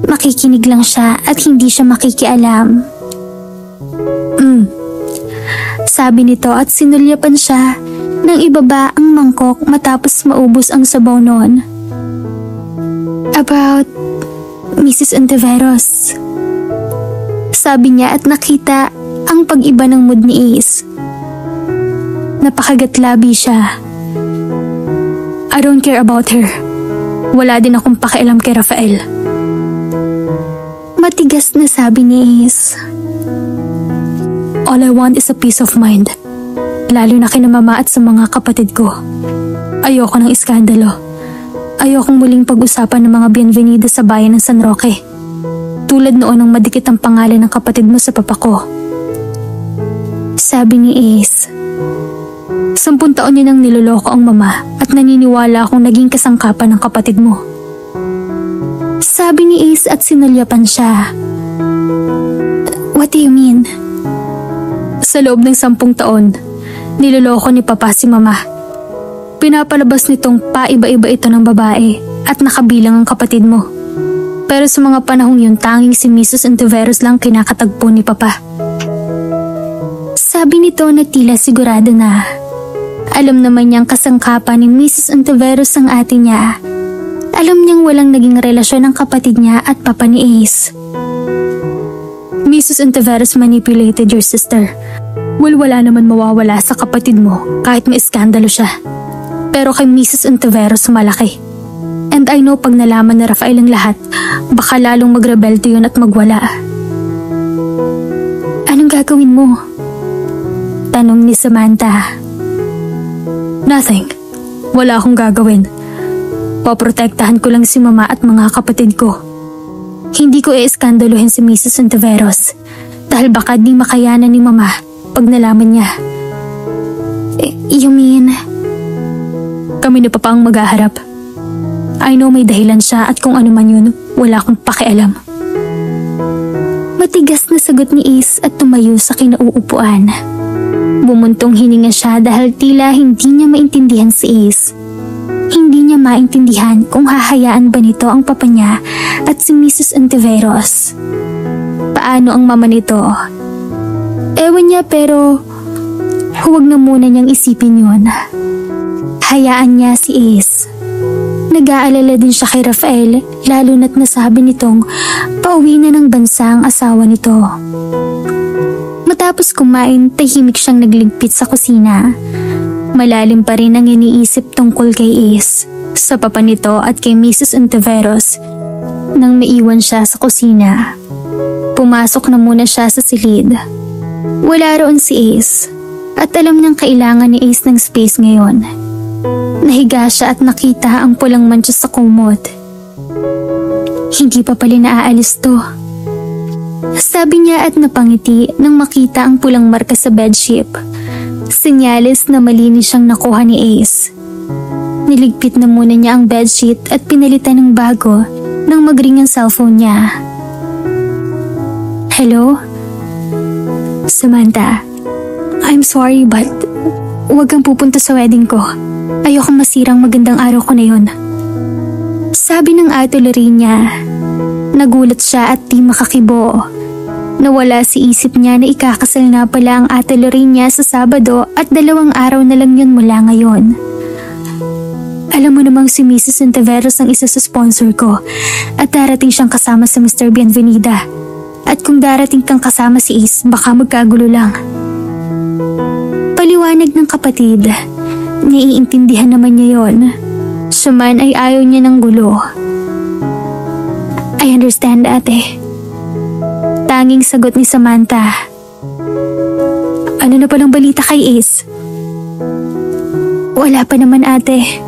[SPEAKER 3] Makikinig lang siya at hindi siya makikialam. Sabi nito at sinulyapan siya nang ibaba ang mangkok matapos maubos ang sabaw noon. About Mrs. Ontiveros. Sabi niya at nakita ang pag-iba ng mood ni Ace. Napakagatlabi siya. I don't care about her. Wala din akong pakialam kay Rafael. Matigas na sabi ni Ace. All I want is a peace of mind. Lalo na kina mama at sa mga kapatid ko. Ayoko ng iskandalo. Ayokong muling pag-usapan ng mga bienvenida sa bayan ng San Roque. Tulad noon ang madikit ang pangalan ng kapatid mo sa papa ko. Sabi ni Ace. 10 taon niya nang niloloko ang mama at naniniwala akong naging kasangkapan ng kapatid mo. Sabi ni Ace at sinulyapan siya. What do you mean? Sa loob ng 10 taon, niloloko ni Papa si Mama. Pinapalabas nitong paiba-iba ito ng babae at nakabilang ang kapatid mo. Pero sa mga panahong yun, tanging si Mrs. Ontiveros lang kinakatagpo ni Papa. Sabi nito na tila sigurado na. Alam naman niyang kasangkapan ni Mrs. Ontiveros ang ate niya. Alam niyang walang naging relasyon ng kapatid niya at Papa ni Ace. Mrs. Ontiveros manipulated your sister. Wala naman mawawala sa kapatid mo kahit may iskandalo siya. Pero kay Mrs. Ontiveros malaki. And I know pag nalaman na Rafael ang lahat, baka lalong magrebelte yun at magwala. Anong gagawin mo? Tanong ni Samantha. Nothing. Wala akong gagawin. Poprotektahan ko lang si mama at mga kapatid ko. Hindi ko iiskandaluhin si Mrs. Ontiveros dahil baka di makayanan ni mama pag nalaman niya. You mean? Kami na pa ang maghaharap. I know may dahilan siya at kung ano man yun, wala akong pakialam. Matigas na sagot ni Ace at tumayo sa kinauupuan. Bumuntong hininga siya dahil tila hindi niya maintindihan si Ace. Hindi niya maintindihan kung hahayaan ba nito ang papa niya at si Mrs. Ontiveros. Paano ang mama nito? Ewan niya pero huwag na muna niyang isipin yun. Hayaan niya si Ace. Nag-aalala din siya kay Rafael lalo na't nasabi nitong pauwi na ng bansa ang asawa nito. Matapos kumain, tahimik siyang nagligpit sa kusina. Malalim pa rin ang iniisip tungkol kay Ace, sa papa nito at kay Mrs. Ontiveros nang maiwan siya sa kusina.
[SPEAKER 1] Pumasok na muna siya sa silid. Wala roon si Ace at alam niyang kailangan ni Ace ng space ngayon. Nahiga siya at nakita ang pulang mancha sa kumot. Hindi pa pala naaalis to. Sabi niya at napangiti nang makita ang pulang marka sa bedsheet. Senyales na malinis siyang nakuha ni Ace. Niligpit na muna niya ang bedsheet at pinalitan ng bago nang magring ang cellphone niya. Hello? Samantha, I'm sorry but huwag kang pupunta sa wedding ko. Ayokong masirang magandang araw ko na yun. Sabi ng atuloy niya. Nagulat siya at di makakibo. Nawala si isip niya na ikakasal nga pala ang atuloy niya sa Sabado at 2 araw na lang yun mula ngayon. Alam mo namang si Mrs. Ontiveros ang isa sa sponsor ko at darating siyang kasama sa Mr. Bienvenida. At kung darating kang kasama si Ace, baka magkagulo lang. Paliwanag ng kapatid. Naiintindihan naman niya yon. Siya man ay ayaw niya ng gulo. I understand, ate. Tanging sagot ni Samantha. Ano na palang balita kay Ace? Wala pa naman, ate.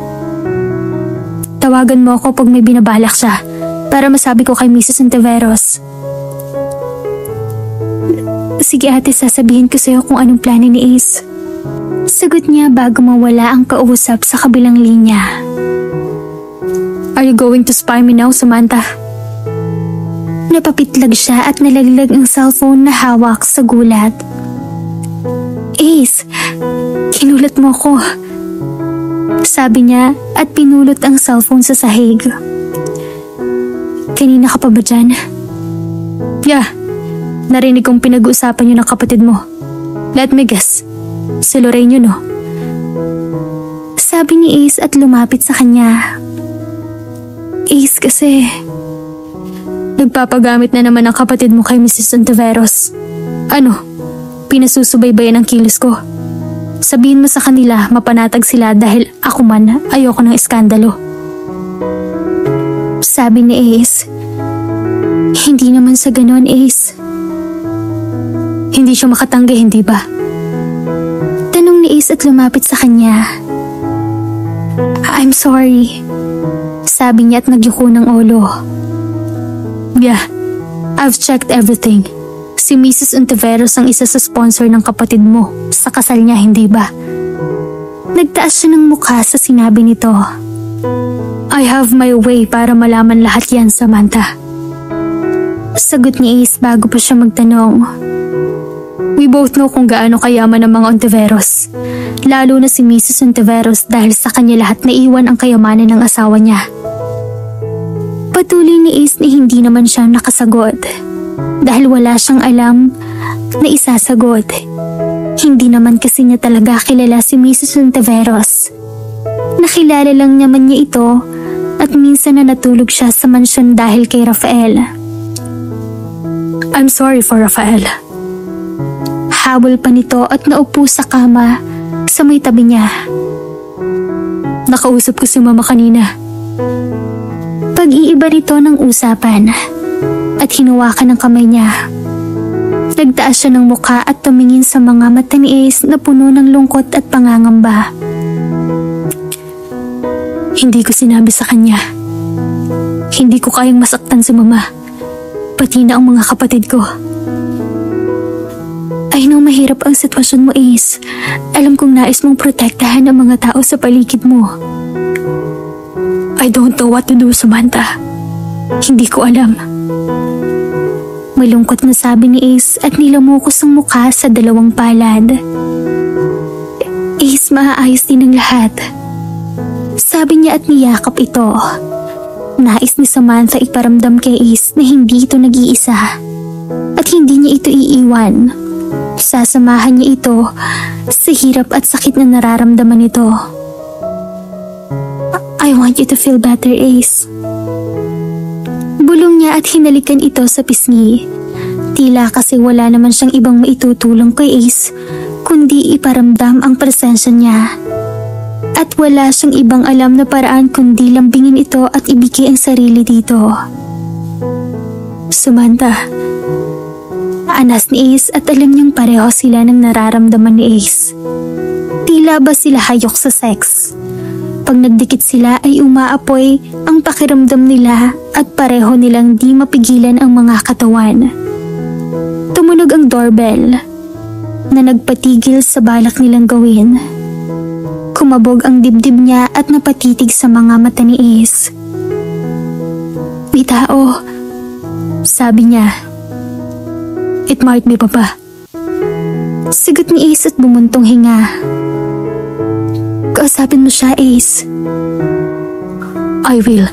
[SPEAKER 1] Tawagan mo ako pag may binabalak siya para masabi ko kay Mrs. Ontiveros. Sige ate, sasabihin ko sa'yo kung anong plano ni Ace. Sagot niya bago mawala ang kausap sa kabilang linya. Are you going to spy me now, Samantha? Napapitlag siya at nalaglag ang cellphone na hawak sa gulat. Ace, kinulat mo ko. Sabi niya at pinulot ang cellphone sa sahig. Kanina ka pa ba dyan? Yeah. Narinig kong pinag-uusapan niyo ng kapatid mo. Let me guess. Si Lorraine yun, no? Sabi ni Ace at lumapit sa kanya. Ace kasi... Nagpapagamit na naman ang kapatid mo kay Mrs. Ontiveros. Ano? Pinasusubaybayan ang kilos ko. Sabihin mo sa kanila mapanatag sila dahil ako man ayoko ng iskandalo. Sabi ni Ace. Hindi naman sa ganon, Ace. Hindi siya makatanggi, hindi ba? Tanong ni Ace at lumapit sa kanya. I'm sorry. Sabi niya at nagyuko ng ulo. Yeah, I've checked everything. Si Mrs. Ontiveros ang isa sa sponsor ng kapatid mo sa kasal niya, hindi ba? Nagtaas siya ng mukha sa sinabi nito. I have my way para malaman lahat yan, Samantha. Sagot ni Ace bago pa siya magtanong. We both know kung gaano kayaman ang mga Ontiveros. Lalo na si Mrs. Ontiveros dahil sa kanya lahat naiwan ang kayamanan ng asawa niya. Patuloy ni Ace na hindi naman siya nakasagot. Dahil wala siyang alam na isasagot. Hindi naman kasi niya talaga kilala si Mrs. Ontiveros. Nakilala lang naman niya ito at minsan na natulog siya sa mansyon dahil kay Rafael. I'm sorry for Rafael. Habol pa nito at naupo sa kama sa may tabi niya. Nakausap ko si mama kanina. Pag-iiba nito ng usapan at hinawakan ng kamay niya. Nagtaas siya ng mukha at tumingin sa mga mata ni Ace na puno ng lungkot at pangangamba. Hindi ko sinabi sa kanya. Hindi ko kayang masaktan si mama, pati na ang mga kapatid ko. I know mahirap ang sitwasyon mo, Ace. Alam kong nais mong protektahan ang mga tao sa paligid mo. I don't know what to do, Samantha. Hindi ko alam. Malungkot na sabi ni Ace at nilamukos ang mukha sa 2 palad. Ace, maaayos din ang lahat. Sabi niya at niyakap ito. Nais ni Samantha iparamdam kay Ace na hindi ito nag-iisa at hindi niya ito iiwan. Sasamahan niya ito sa hirap at sakit na nararamdaman nito. I want you to feel better, Ace. Bulong niya at hinalikan ito sa pisngi. Tila kasi wala naman siyang ibang maitutulong kay Ace kundi iparamdam ang presensya niya. At wala siyang ibang alam na paraan kundi lambingin ito at ibigay ang sarili dito. Samantha,
[SPEAKER 2] Anas ni Ace at alam niyang pareho sila ng nararamdaman ni Ace. Tila ba sila hayok sa sex? Pag nagdikit sila ay umaapoy ang pakiramdam nila at pareho nilang di mapigilan ang mga katawan. Tumunog ang doorbell na nagpatigil sa balak nilang gawin. Kumabog ang dibdib niya at napatitig sa mga mata ni Ace. "May tao," sabi niya. "It might be Papa." Sagot ni Ace at bumuntong hinga. "Kausapin mo siya, Ace." "I will,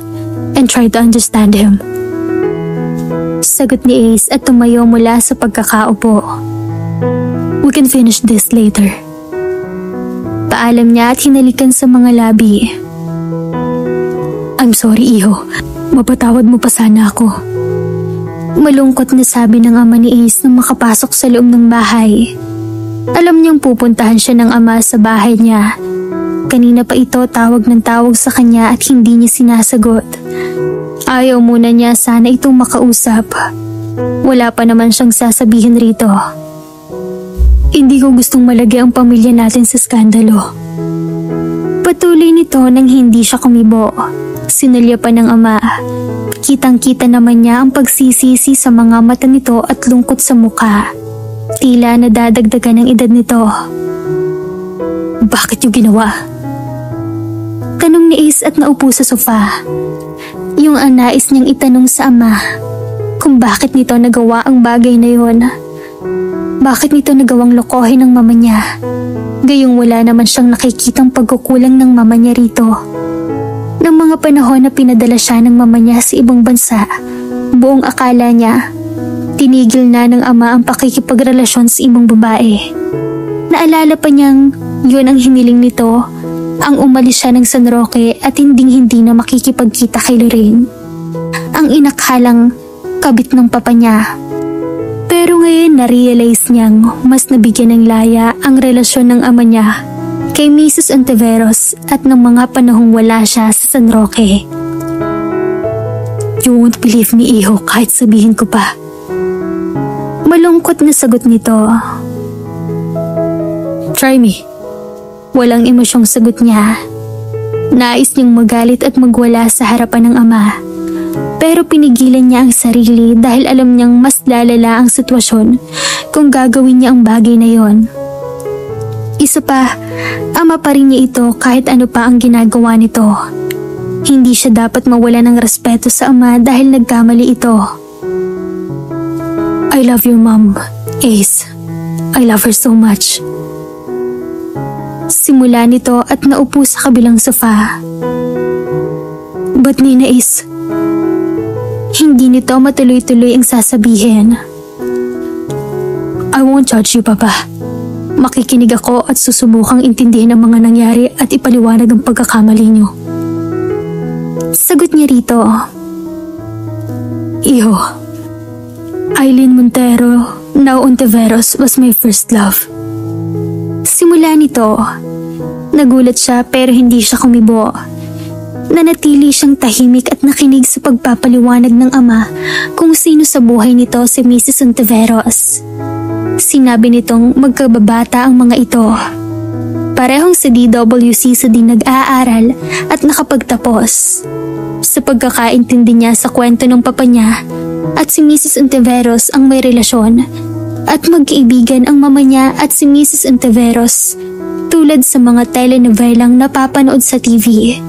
[SPEAKER 2] and try to understand him." Sagot ni Ace at tumayo mula sa pagkakaupo. "We can finish this later." Paalam niya at hinalikan sa mga labi. "I'm sorry, Iho. Mapatawad mo pa sana ako." Malungkot na sabi ng ama ni Ace nang makapasok sa loob ng bahay. Alam niyang pupuntahan siya ng ama sa bahay niya. Kanina pa ito tawag ng tawag sa kanya at hindi niya sinasagot. Ayaw muna niya sana itong makausap. Wala pa naman siyang sasabihin rito. "Hindi ko gustong malagay ang pamilya natin sa skandalo." Patuloy nito nang hindi siya kumibo. Sinulya pa ng ama. Kitang-kita naman niya ang pagsisisi sa mga mata nito at lungkot sa mukha. Tila nadadagdagan ang edad nito. "Bakit yung ginawa?" Tanong ni Ace at naupo sa sofa. Yung nais niyang itanong sa ama kung bakit nito nagawa ang bagay na yon. Bakit nito nagawang lokohin ng mama niya? Gayong wala naman siyang nakikitang pagkukulang ng mama niya rito. Ng mga panahon na pinadala siya ng mama niya sa ibang bansa, buong akala niya, tinigil na ng ama ang pakikipagrelasyon sa ibang babae. Naalala pa niyang yun ang hiniling nito, ang umalis siya ng San Roque at hinding-hindi na makikipagkita kay Lorraine. Ang inakhalang kabit ng papa niya. Pero ngayon na-realize niyang mas nabigyan ng laya ang relasyon ng ama niya kay Mrs. Ontiveros at ng mga panahong wala siya sa San Roque. "You won't believe me, Iho, kahit sabihin ko pa." Malungkot na sagot nito. "Try me." Walang emosyong sagot niya. Nais niyang magalit at magwala sa harapan ng ama. Pero pinigilan niya ang sarili dahil alam niyang mas lalala ang sitwasyon kung gagawin niya ang bagay na yon. Isa pa, ama pa rin niya ito kahit ano pa ang ginagawa nito. Hindi siya dapat mawala ng respeto sa ama dahil nagkamali ito. "I love your mom, Ace. I love her so much." Simula nito at naupo sa kabilang sofa. "But Nina Ace..." Hindi nito matuloy-tuloy ang sasabihin. "I won't judge you, Papa. Makikinig ako at susubukang intindihin ang mga nangyari at ipaliwanag ang pagkakamali niyo." Sagot niya rito. "Iho, Eileen Montero, now Ontiveros, was my first love." Simula nito, nagulat siya pero hindi siya kumibo. Nanatili siyang tahimik at nakinig sa pagpapaliwanag ng ama kung sino sa buhay nito si Mrs. Ontiveros. Sinabi nitong magkababata ang mga ito. Parehong sa DWCC din nag-aaral at nakapagtapos. Sa pagkakaintindi niya sa kwento ng papa niya at si Mrs. Ontiveros ang may relasyon at magkaibigan ang mama niya at si Mrs. Ontiveros tulad sa mga telenovelang napapanood sa TV.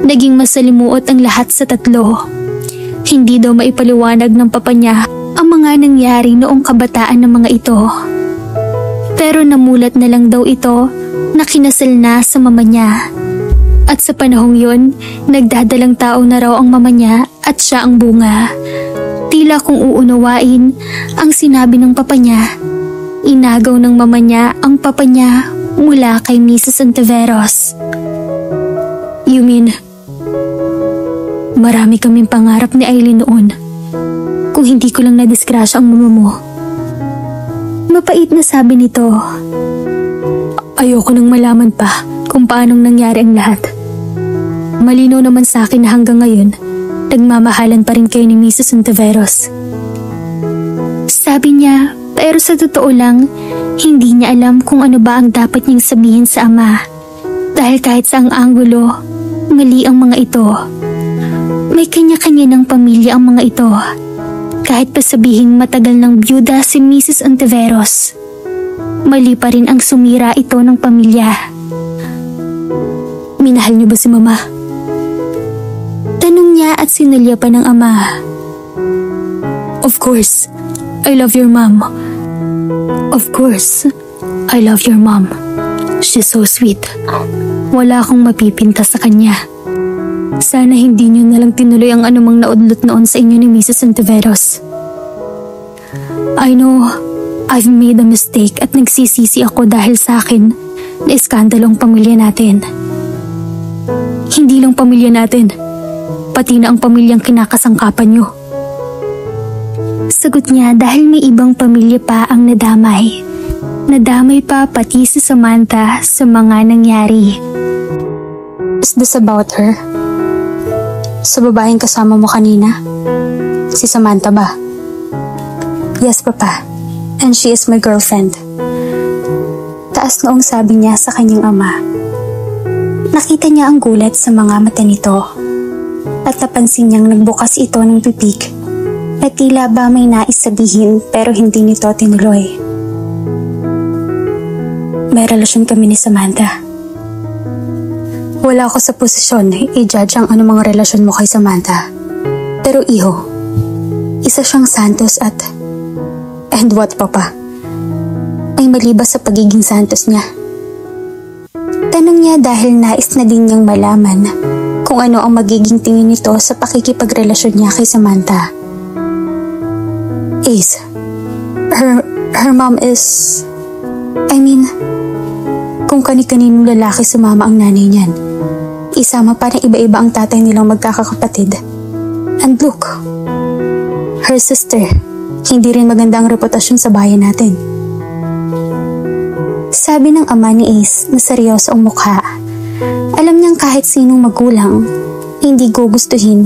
[SPEAKER 2] Naging masalimuot ang lahat sa tatlo. Hindi daw maipaliwanag ng papa niya ang mga nangyari noong kabataan ng mga ito. Pero namulat na lang daw ito na kinasal na sa mama niya. At sa panahong yon, nagdadalang tao na raw ang mama niya at siya ang bunga. Tila kung uunawain ang sinabi ng papa niya. Inagaw ng mama niya ang papa niya mula kay Mrs. Ontiveros. "You mean, marami kaming pangarap ni Eileen noon. Kung hindi ko lang nadisgrasya ang mama mo." Mapait na sabi nito. "Ayoko nang malaman pa kung paanong nangyari ang lahat. Malinaw naman sa akin na hanggang ngayon, nagmamahalan pa rin kayo ni Mrs. Ontiveros." Sabi niya Pero sa totoo lang, hindi niya alam kung ano ba ang dapat niyang sabihin sa ama. Dahil kahit saang anggulo, mali ang mga ito. May kanya-kanya ng pamilya ang mga ito. Kahit pa sabihing matagal ng byuda si Mrs. Ontiveros, mali pa rin ang sumira ito ng pamilya.
[SPEAKER 1] Minahal niyo ba si Mama?
[SPEAKER 2] Tanong niya at sinulya pa ng ama.
[SPEAKER 1] Of course, I love your mom. Of course, I love your mom. She's so sweet. Wala akong mapipinta sa kanya. Sana hindi niyo nalang tinuloy ang anumang naudlot noon sa inyo ni Mrs. Ontiveros. I know I've made a mistake at nagsisisi ako dahil sa akin na iskandalo ang pamilya natin. Hindi lang pamilya natin, pati na ang pamilyang kinakasangkapan niyo.
[SPEAKER 2] Sagot niya dahil may ibang pamilya pa ang nadamay. Nadamay pa pati si Samantha sa mga nangyari.
[SPEAKER 3] Is this about her? Sa babaeng kasama mo kanina? Si Samantha ba? Yes, Papa. And she is my girlfriend. Taas noong sabi niya sa kanyang ama. Nakita niya ang gulat sa mga mata nito. At napansin niyang nagbukas ito ng bibig. Na tila ba may nais sabihin pero hindi nito tinuloy. May relasyon kami ni Samantha. Wala ako sa posisyon i-judge ang anumang relasyon mo kay Samantha. Pero iho, isa siyang santos at... And what, Papa? May mali ba sa pagiging santos niya? Tanong niya dahil nais na din niyang malaman kung ano ang magiging tingin nito sa pakikipagrelasyon niya kay Samantha. Ace, her mom is... I mean, kung kani-kaninong lalaki sumama ang nanay niyan. Isama pa ng iba-iba ang tatay nilang magkakakapatid. And look, her sister, hindi rin maganda ang reputasyon sa bayan natin. Sabi ng ama ni Ace na seryoso ang mukha. Alam niyang kahit sinong magulang, hindi gugustuhin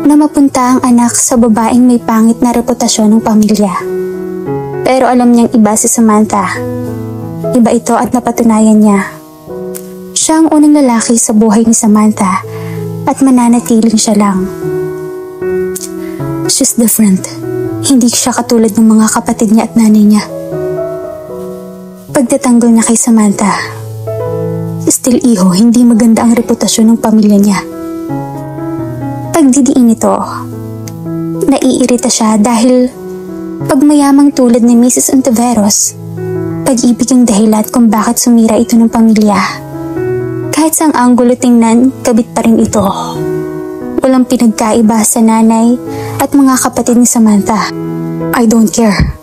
[SPEAKER 3] na mapunta ang anak sa babaeng may pangit na reputasyon ng pamilya. Pero alam niyang iba si Samantha. Iba ito at napatunayan niya. Siya ang unang lalaki sa buhay ni Samantha at mananatiling siya lang. She's different. Hindi siya katulad ng mga kapatid niya at nanay niya. Pagtatanggol niya kay Samantha, still iho, hindi maganda ang reputasyon ng pamilya niya. Pagdidiin nito, naiirita siya dahil pagmayamang tulad ni Mrs. Ontiveros, pag-ibig ang dahilan kung bakit sumira ito ng pamilya. Kahit saang anggulo tingnan, kabit pa rin ito. Walang pinagkaiba sa nanay at mga kapatid ni Samantha. I don't care.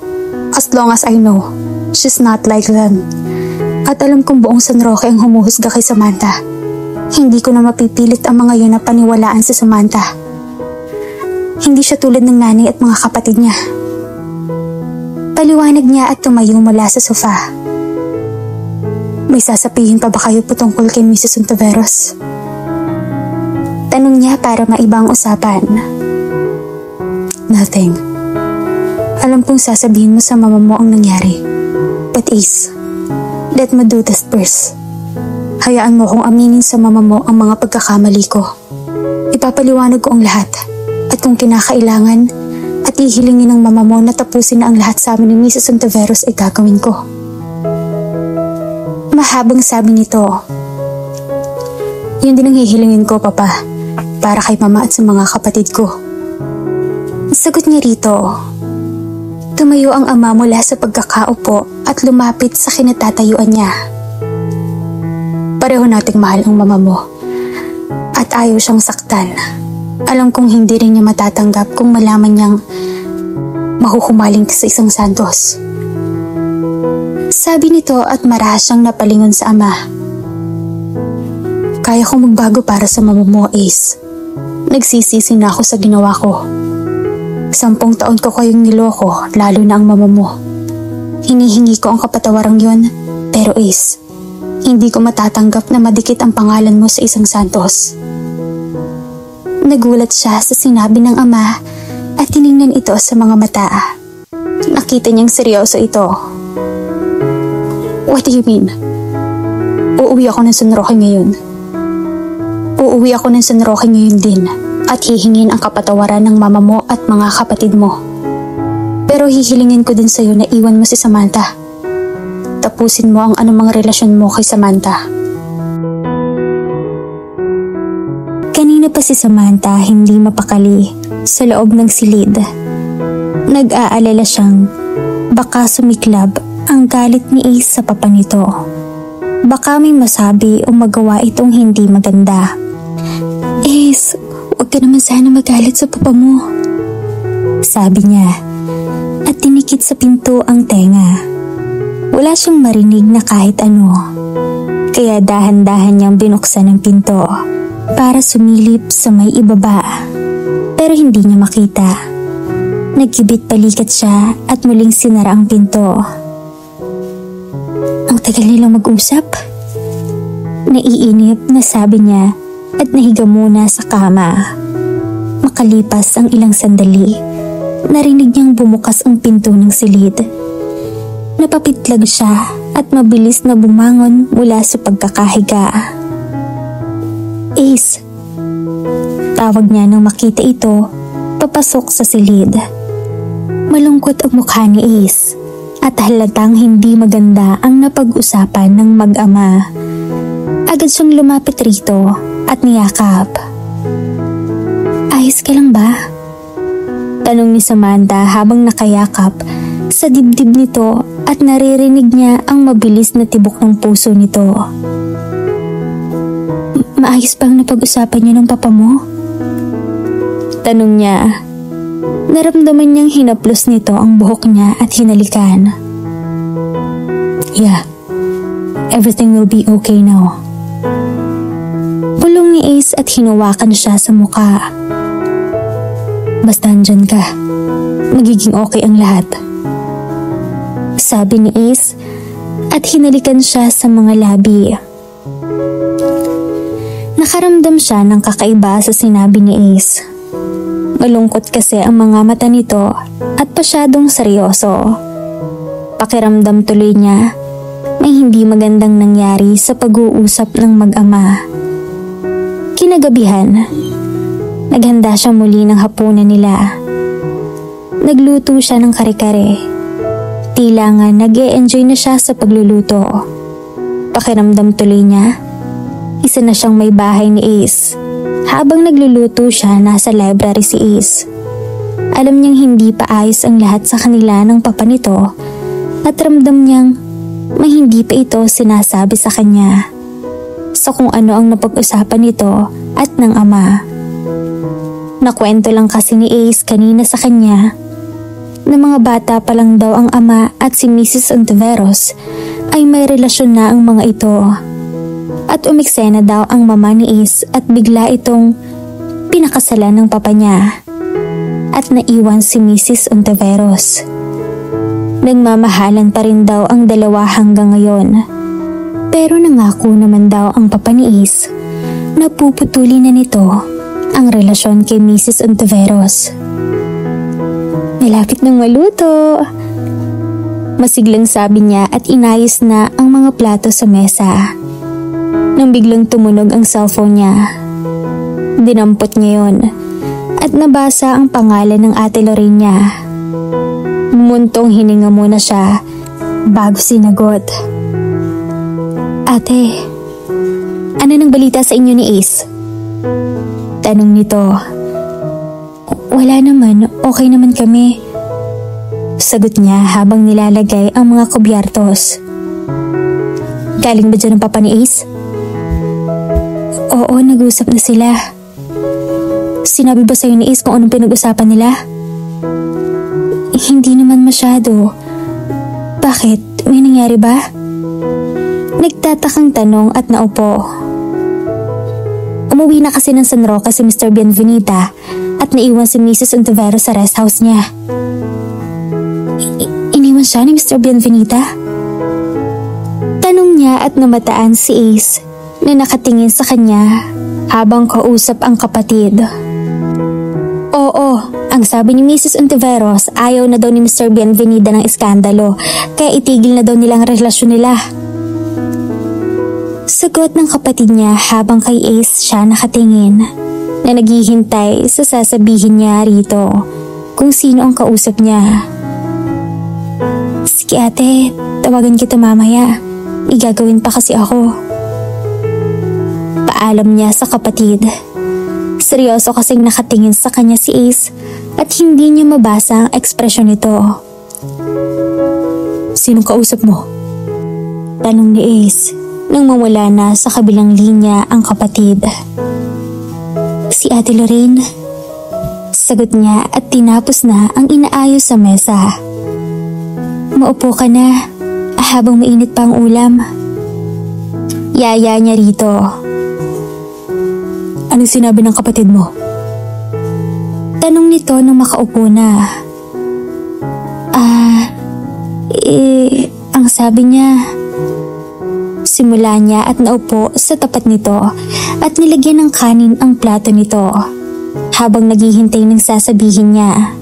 [SPEAKER 3] As long as I know, she's not like them. At alam kong buong San Roque ang humuhusga kay Samantha. Hindi ko na mapipilit ang mga yun na paniwalaan si Samantha. Hindi siya tulad ng nanay at mga kapatid niya. Paliwanag niya at tumayo mula sa sofa. May sasabihin pa ba kayo patungkol kay Mrs. Ontiveros? Tanong niya para maibang usapan. Nothing. Alam kong sasabihin mo sa mama mo ang nangyari. But Ace, let me do this first. Hayaan mo kong aminin sa mama mo ang mga pagkakamali ko. Ipapaliwanag ko ang lahat. At kung kinakailangan, at ihilingin ng mama mo na tapusin na ang lahat sa amin ni Mrs. Ontiveros ay gagawin ko. Mahabang sabi nito. Yun din ang hihilingin ko, Papa. Para kay mama at sa mga kapatid ko. Sagot niya rito. Tumayo ang ama mula sa pagkakaupo at lumapit sa kinatatayuan niya. Pareho nating mahal ang mama mo. At ayaw siyang saktan. Alam kong hindi rin niya matatanggap kung malaman niyang mahuhumaling ka sa isang santos. Sabi nito at marahas siyang napalingon sa ama. Kaya kong magbago para sa mama mo, Ace. Nagsisisi na ako sa ginawa ko. 10 taon ko kayong niloko, lalo na ang mama mo. Hinihingi ko ang kapatawarang yon, pero Ace, hindi ko matatanggap na madikit ang pangalan mo sa isang santos. Nagulat siya sa sinabi ng ama at tiningnan ito sa mga mata. nakita niyang seryoso ito. What do you mean? Uuwi ako ng San Roque ngayon. Uuwi ako ng San Roque ngayon din at hihingin ang kapatawaran ng mama mo at mga kapatid mo. Pero hihilingin ko din sa'yo na iwan mo si Samantha. Tapusin mo ang anumang relasyon mo kay Samantha.
[SPEAKER 1] Kanina pa si Samantha hindi mapakali sa loob ng silid. Nag-aalala siyang baka sumiklab ang galit ni Ace sa papa nito. Baka may masabi o magawa itong hindi maganda.
[SPEAKER 3] Ace, huwag ka naman sana magalit sa papa mo,
[SPEAKER 1] sabi niya at tinikit sa pinto ang tenga. Wala siyang marinig na kahit ano, kaya dahan-dahan niyang binuksan ang pinto para sumilip sa may ibaba. Pero hindi niya makita. Nagkibit balikat siya at muling sinara ang pinto.
[SPEAKER 3] Ang tagal nilang mag-usap?
[SPEAKER 1] Naiinip na sabi niya at nahiga muna sa kama. Makalipas ang ilang sandali, narinig niyang bumukas ang pinto ng silid. Napapitlag siya at mabilis na bumangon mula sa pagkakahiga.
[SPEAKER 3] Ace,
[SPEAKER 1] tawag niya nang makita ito papasok sa silid. Malungkot ang mukha ni Ace at halatang hindi maganda ang napag-usapan ng mag-ama. Agad siyang lumapit rito at niyakap.
[SPEAKER 3] Ayos ka lang ba?
[SPEAKER 1] Tanong ni Samantha habang nakayakap sa dibdib nito at naririnig niya ang mabilis na tibok ng puso nito.
[SPEAKER 3] Maayos bang napag-usapan niyo ng papa mo?
[SPEAKER 1] Tanong niya. Naramdaman niyang hinaplos nito ang buhok niya at hinalikan.
[SPEAKER 3] Yeah, everything will be okay now.
[SPEAKER 1] Bulong ni Ace at hinawakan siya sa muka.
[SPEAKER 3] Basta andyan ka, magiging okay ang lahat,
[SPEAKER 1] sabi ni Ace at hinalikan siya sa mga labi. Nakaramdam siya ng kakaiba sa sinabi ni Ace. Malungkot kasi ang mga mata nito at pasyadong seryoso. Pakiramdam tuloy niya may hindi magandang nangyari sa pag-uusap ng mag-ama. Kinagabihan, naghanda siya muli ng hapunan nila. Nagluto siya ng kare-kare. Tila nga nag-e-enjoy na siya sa pagluluto. Pakiramdam tuloy niya, isa na siyang may bahay ni Ace. Habang nagluluto siya, nasa library si Ace. Alam niyang hindi pa ayos ang lahat sa kanila ng papa nito at ramdam niyang may hindi pa ito sinasabi sa kanya sa kung ano ang napag-usapan nito at ng ama. Nakwento lang kasi ni Ace kanina sa kanya na mga bata pa lang daw ang ama at si Mrs. Ontiveros ay may relasyon na ang mga ito. At umiksena daw ang mama ni Ace at bigla itong pinakasalan ng papa niya at naiwan si Mrs. Ontiveros. Nagmamahalan pa rin daw ang dalawa hanggang ngayon. Pero nangako naman daw ang papa ni Ace na puputulin na nito ang relasyon kay Mrs. Ontiveros.
[SPEAKER 3] Malapit nang maluto,
[SPEAKER 1] masiglang sabi niya at inayos na ang mga plato sa mesa. Nang biglang tumunog ang cellphone niya. Dinampot niya yun at nabasa ang pangalan ng ate Lorraine niya. Muntong hininga muna siya bago sinagot.
[SPEAKER 3] Ate,
[SPEAKER 1] ano nang balita sa inyo ni Ace? Tanong nito.
[SPEAKER 3] Wala naman, okay naman kami,
[SPEAKER 1] sagot niya habang nilalagay ang mga kubyartos. Galing ba dyan ang papa ni Ace?
[SPEAKER 3] Oo, nag-usap na sila.
[SPEAKER 1] Sinabi ba sa'yo ni Ace kung anong pinag-usapan nila?
[SPEAKER 3] Hindi naman masyado. Bakit? May nangyari ba?
[SPEAKER 1] Nagtatakang tanong at naupo. Umuwi na kasi ng San Roque si Mr. Bienvenida at naiwan si Mrs. Ontiveros sa rest house niya.
[SPEAKER 3] Iniwan siya ni Mr. Bienvenida?
[SPEAKER 1] Tanong niya at namataan si Ace na nakatingin sa kanya habang kausap ang kapatid. Oo, ang sabi ni Mrs. Ontiveros, ayaw na daw ni Mr. Bienvenida ng iskandalo, kaya itigil na daw nilang relasyon nila. Sagot ng kapatid niya habang kay Ace siya nakatingin, na naghihintay sa sasabihin niya rito kung sino ang kausap niya. Sige ate, tawagan kita mamaya. Igagawin pa kasi ako. Paalam niya sa kapatid. Seryoso kasing nakatingin sa kanya si Ace at hindi niya mabasa ang ekspresyon nito. Sinong kausap mo? Tanong ni Ace nang mawala na sa kabilang linya ang kapatid. Si Ate Lorraine. Sagot niya at tinapos na ang inaayos sa mesa. Maupo ka na habang mainit pa ang ulam. Yaya niya rito. Anong sinabi ng kapatid mo? Tanong nito nung makaupo na. Ang sabi niya. Simula niya at naupo sa tapat nito at nilagyan ng kanin ang plato nito habang naghihintay ng sasabihin niya.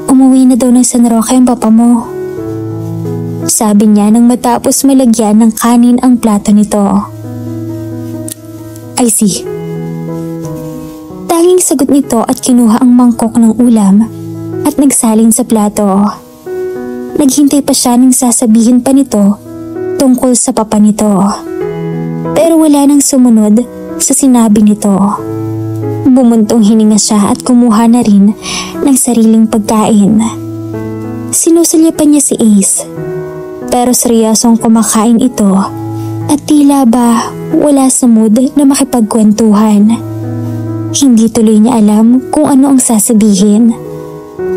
[SPEAKER 1] Umuwi na daw ng San Roque ang papa mo. Sabi niya nang matapos malagyan ng kanin ang plato nito. I see. Tanging sagot nito at kinuha ang mangkok ng ulam at nagsalin sa plato. Naghintay pa siya ng sasabihin pa nito tungkol sa papa nito. Pero wala nang sumunod sa sinabi nito. Bumuntong hininga siya at kumuha na rin ng sariling pagkain. Sinusulyapan niya si Ace. Pero seryosong kumakain ito at tila ba wala sa mood na makipagkwentuhan. Hindi tuloy niya alam kung ano ang sasabihin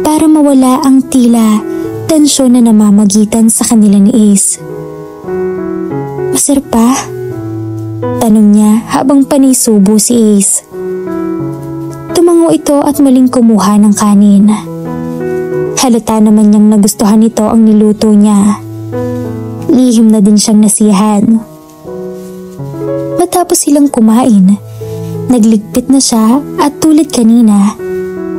[SPEAKER 1] para mawala ang tila tensyon na namamagitan sa kanila ni Ace. Masarap pa? Tanong niya habang panisubo si Ace. Tumango ito at muling kumuha ng kanin. Halata naman niyang nagustuhan nito ang niluto niya. Lihim na din siyang nasiyahan. Matapos silang kumain, nagligpit na siya at tulad kanina,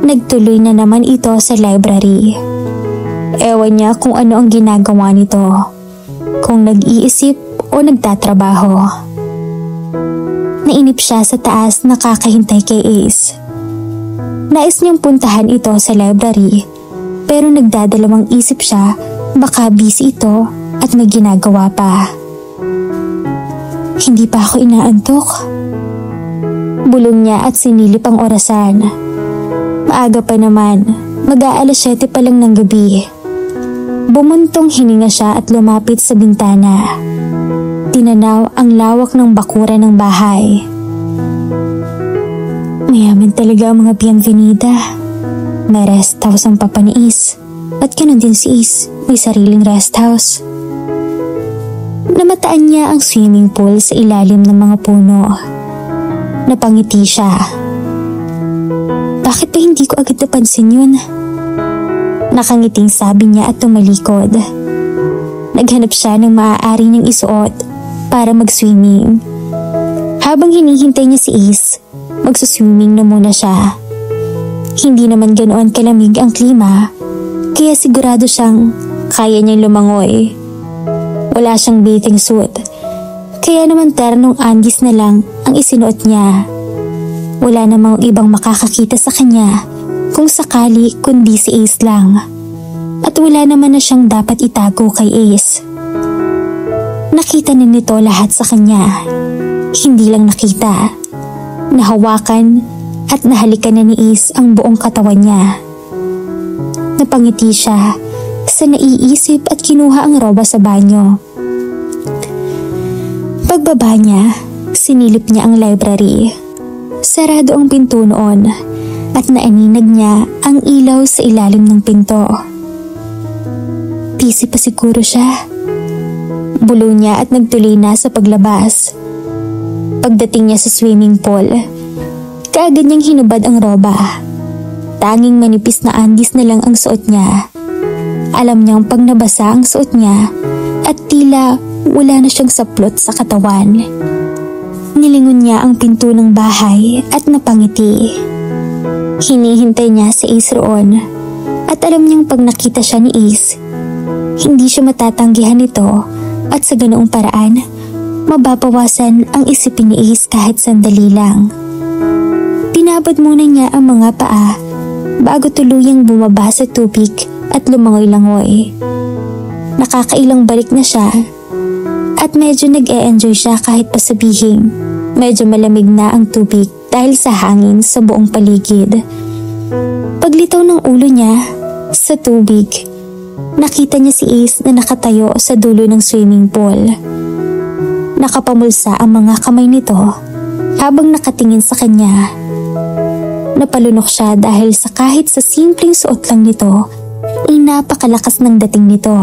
[SPEAKER 1] nagtuloy na naman ito sa library. Ewan niya kung ano ang ginagawa nito, kung nag-iisip o nagtatrabaho. Nainip siya sa taas nakakahintay kay Ace. Nais niyang puntahan ito sa library pero nagdadalawang isip siya baka busy ito at may ginagawa pa. Hindi pa ako inaantok. Bulong niya at sinilip ang orasan. Maaga pa naman, mag-aalas 7 pa lang ng gabi. Bumuntong hininga siya at lumapit sa bintana. Tinanaw ang lawak ng bakuran ng bahay. Mayaman talaga ang mga Bienvenida. May rest house ang papa ni Ace. At ganun din si Ace, may sariling rest house. Namataan niya ang swimming pool sa ilalim ng mga puno. Napangiti siya. Bakit ba hindi ko agad napansin yun? Nakangiting sabi niya at tumalikod. Naghanap siya ng maaari niyang isuot para mag-swimming. Habang hinihintay niya si Ace, magsuswimming na muna siya. Hindi naman ganoon kalamig ang klima, kaya sigurado siyang kaya niyang lumangoy. Wala siyang bathing suit, kaya naman ternong undies na lang ang isinuot niya. Wala namang ibang makakakita sa kanya kung sakali kundi si Ace lang. At wala naman na siyang dapat itago kay Ace. Nakita na nito lahat sa kanya. Hindi lang nakita. Nahawakan at nahalikan na ni Ace ang buong katawan niya. Napangiti siya sa naiisip at kinuha ang roba sa banyo. Pagbaba niya, sinilip niya ang library. Sarado ang pinto noon at naaninag niya ang ilaw sa ilalim ng pinto. Busy pa siguro siya. Bulong niya at nagtuloy na sa paglabas. Pagdating niya sa swimming pool, kaagad niyang hinubad ang roba. Tanging manipis na undies na lang ang suot niya. Alam niyang pag nabasa ang suot niya at tila wala na siyang saplot sa katawan. Nilingon niya ang pinto ng bahay at napangiti. Hinihintay niya si Ace roon at alam niyang pag nakita siya ni Ace, hindi siya matatanggihan nito at sa ganoong paraan, mababawasan ang isipin ni Ace kahit sandali lang. Tinabad muna niya ang mga paa bago tuluyang bumaba sa tubig at lumangoy-langoy. Nakakailang balik na siya at medyo nag-e-enjoy siya kahit pa sabihing medyo malamig na ang tubig dahil sa hangin sa buong paligid. Paglitaw ng ulo niya sa tubig, nakita niya si Ace na nakatayo sa dulo ng swimming pool. Nakapamulsa ang mga kamay nito habang nakatingin sa kanya. Napalunok siya dahil sa kahit sa simpleng suot lang nito ay napakalakas ng dating nito.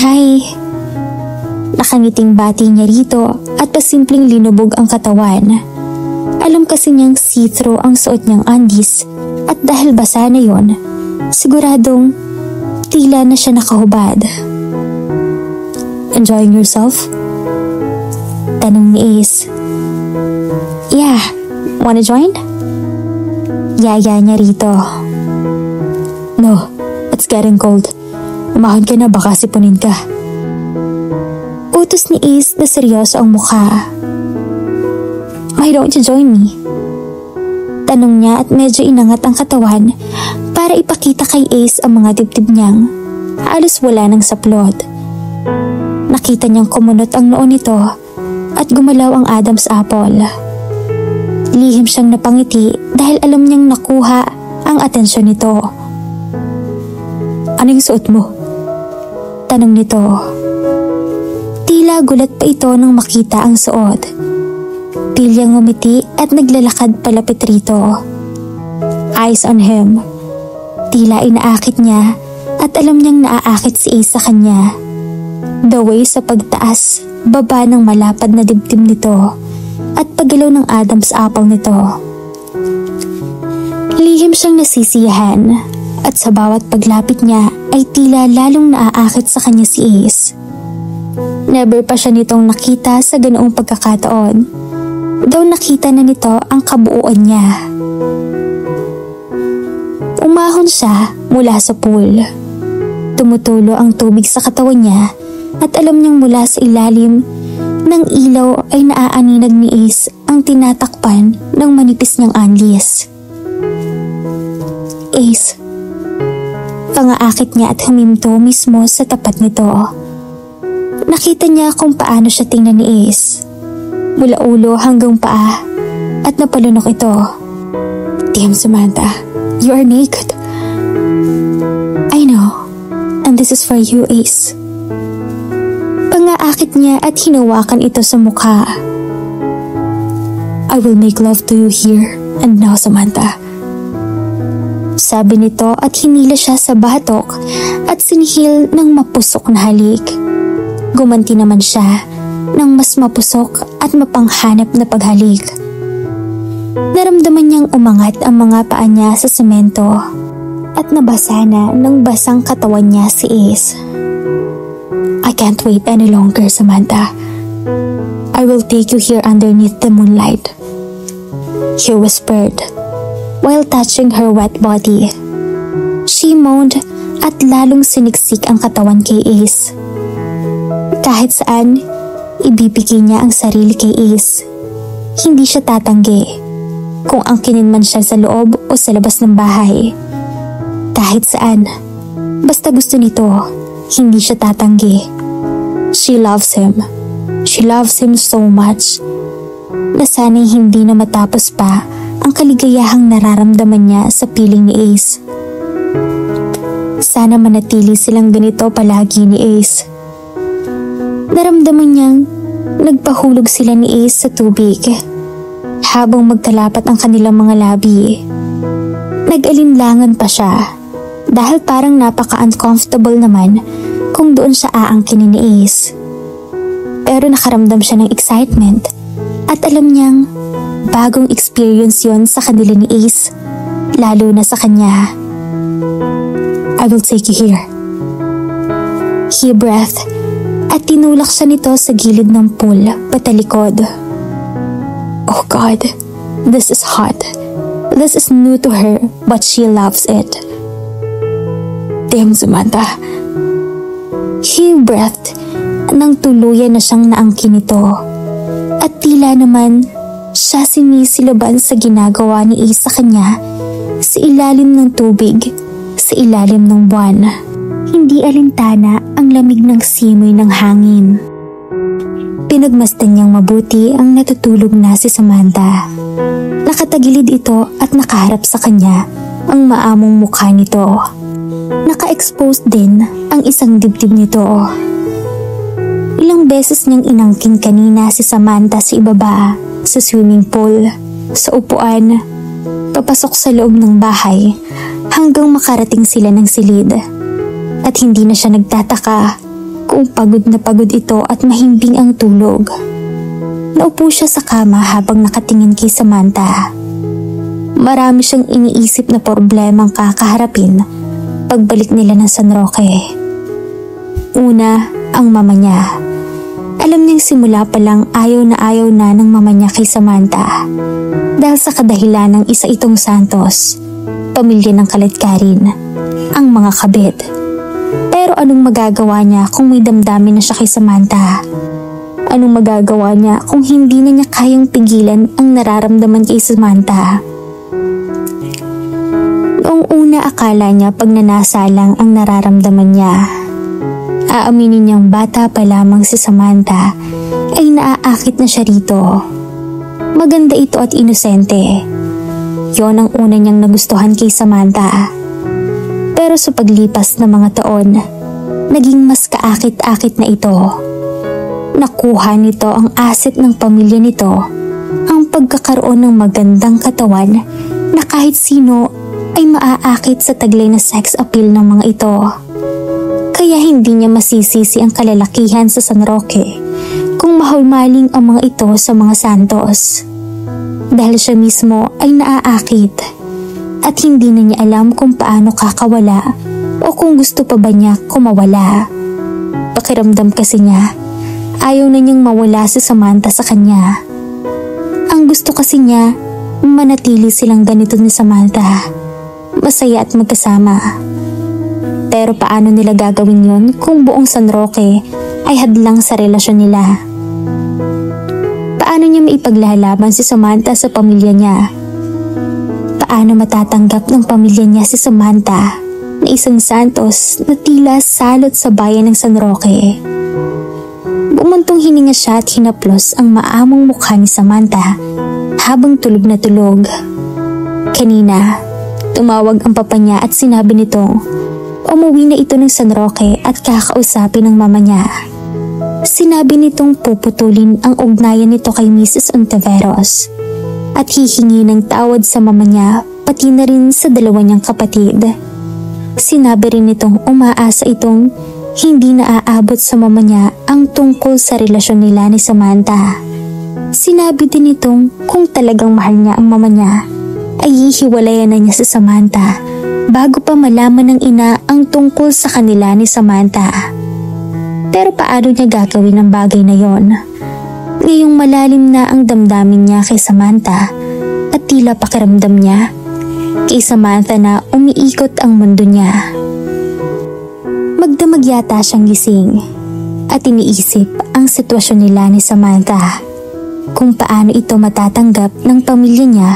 [SPEAKER 1] Ay! Nakangiting bati niya rito at pasimpleng linubog ang katawan. Alam kasi niyang see-through ang suot niyang undies at dahil basa na yon, siguradong tila na siya nakahubad. Enjoying yourself? Tanong ni Ace. Yeah, wanna join? Yaya niya rito. No, it's getting cold. Umahon ka na baka sipunin ka. Utos ni Ace na seryoso ang mukha. Why don't you join me? Tanong niya at medyo inangat ang katawan para ipakita kay Ace ang mga dibdib niyang halos wala nang saplot. Nakita niyang kumunot ang noo nito at gumalaw ang Adam's apple. Lihim siyang napangiti dahil alam niyang nakuha ang atensyon nito. Ano yung suot mo? Tanong nito. Tila gulat pa ito nang makita ang suot. Pilyang ngumiti at naglalakad palapit rito. Eyes on him. Tila inaakit niya at alam niyang naaakit si Ace sa kanya. The way sa pagtaas, baba ng malapad na dibdib nito at paggalaw ng Adam's apple nito. Lihim siyang nasisiyahan at sa bawat paglapit niya ay tila lalong naaakit sa kanya si Ace. Never pa siya nitong nakita sa ganoong pagkakataon. Daw nakita na nito ang kabuuan niya. Umahon siya mula sa pool. Tumutulo ang tubig sa katawan niya at alam niyang mula sa ilalim ng ilaw ay naaaninag ni Ace ang tinatakpan ng manipis niyang undies. Ace. Pangaakit niya at huminto mismo sa tapat nito. Nakita niya kung paano siya tingnan ni Ace. Mula ulo hanggang paa at napalunok ito. Damn Samantha, you are naked. I know, and this is for you, Ace. Pangaakit niya at hinawakan ito sa mukha. I will make love to you here and now, Samantha. Sabi nito at hinila siya sa batok at sinihil ng mapusok na halik. Gumanti naman siya ng mas mapusok at mapanghanap na paghalik. Naramdaman niyang umangat ang mga paa niya sa semento at nabasa na ng basang katawan niya si Ace. I can't wait any longer, Samantha. I will take you here underneath the moonlight, he whispered while touching her wet body. She moaned at lalong siniksik ang katawan kay Ace. Kahit saan, ibibigay niya ang sarili kay Ace. Hindi siya tatanggi kung angkinin man siya sa loob o sa labas ng bahay. Kahit saan, basta gusto nito, hindi siya tatanggi. She loves him. She loves him so much na sana'y hindi na matapos pa ang kaligayahang nararamdaman niya sa piling ni Ace. Sana manatili silang ganito palagi ni Ace. Naramdaman niyang nagpahulog sila ni Ace sa tubig habang magkalapat ang kanilang mga labi. Nag-alinlangan pa siya dahil parang napaka-uncomfortable naman kung doon siya aangkinin ni Ace. Pero nakaramdam siya ng excitement at alam niyang bagong experience yon sa kanila ni Ace, lalo na sa kanya. I will take you here. He breathed at tinulak siya nito sa gilid ng pool patalikod. Oh God, this is hot. This is new to her, but she loves it. Damn, Samantha. He breathed nang tuluyan na siyang naangkin nito. At tila naman siya sinisilaban sa ginagawa ni Ace sa kanya sa ilalim ng tubig, sa ilalim ng buwan. Hindi alintana ang lamig ng simoy ng hangin. Pinagmasdan niyang mabuti ang natutulog na si Samantha. Nakatagilid ito at nakaharap sa kanya ang maamong mukha nito. Naka-expose din ang isang dibdib nito. Ilang beses niyang inangkin kanina si Samantha sa ibaba, sa swimming pool, sa upuan, papasok sa loob ng bahay hanggang makarating sila ng silid. At hindi na siya nagtataka kung pagod na pagod ito at mahimbing ang tulog. Naupo siya sa kama habang nakatingin kay Samantha. Marami siyang iniisip na problemang kakaharapin pagbalik nila ng San Roque. Una, ang mama niya. Alam niyang simula pa lang ayaw na ng mama niya kay Samantha. Dahil sa kadahilan ng isa itong Santos, pamilya ng kalatkarin, ang mga kabit. Pero anong magagawa niya kung may damdamin na siya kay Samantha? Anong magagawa niya kung hindi na niya kayang pigilan ang nararamdaman kay Samantha? Noong una akala niya pagnanasa lang ang nararamdaman niya. Aaminin niyang bata pa lamang si Samantha ay naaakit na siya rito. Maganda ito at inosente. Yon ang una niyang nagustuhan kay Samantha. Pero sa paglipas ng mga taon, naging mas kaakit-akit na ito. Nakuha nito ang asset ng pamilya nito, ang pagkakaroon ng magandang katawan na kahit sino ay maaakit sa taglay na sex appeal ng mga ito. Kaya hindi niya masisisi ang kalalakihan sa San Roque kung mahulmaling ang mga ito sa mga Santos. Dahil siya mismo ay naaakit at hindi na niya alam kung paano kakawala o kung gusto pa ba niya kumawala. Pakiramdam kasi niya, ayaw na niyang mawala si Samantha sa kanya. Ang gusto kasi niya, manatili silang ganito ni Samantha, masaya at magkasama. Pero paano nila gagawin yon kung buong San Roque ay hadlang sa relasyon nila? Paano niya maipaglalaban si Samantha sa pamilya niya? Paano matatanggap ng pamilya niya si Samantha na isang Santos na tila salot sa bayan ng San Roque? Bumuntong hininga siya at hinaplos ang maamong mukha ni Samantha habang tulog na tulog. Kanina, tumawag ang papa niya at sinabi nitong umuwi na ito ng San Roque at kakausapin ng mama niya. Sinabi nitong puputulin ang ugnayan nito kay Mrs. Ontiveros at hihingi ng tawad sa mama niya pati na rin sa dalawa niyang kapatid. Sinabi rin nitong umaasa itong hindi na aabot sa mama niya ang tungkol sa relasyon nila ni Samantha. Sinabi din nitong kung talagang mahal niya ang mama niya ay hihiwalayan na niya si Samantha bago pa malaman ng ina ang tungkol sa kanila ni Samantha. Pero paano niya gagawin ang bagay na yon? Ngayong malalim na ang damdamin niya kay Samantha at tila pakiramdam niya kay Samantha na umiikot ang mundo niya. Magdamag yata siyang gising at iniisip ang sitwasyon nila ni Samantha, kung paano ito matatanggap ng pamilya niya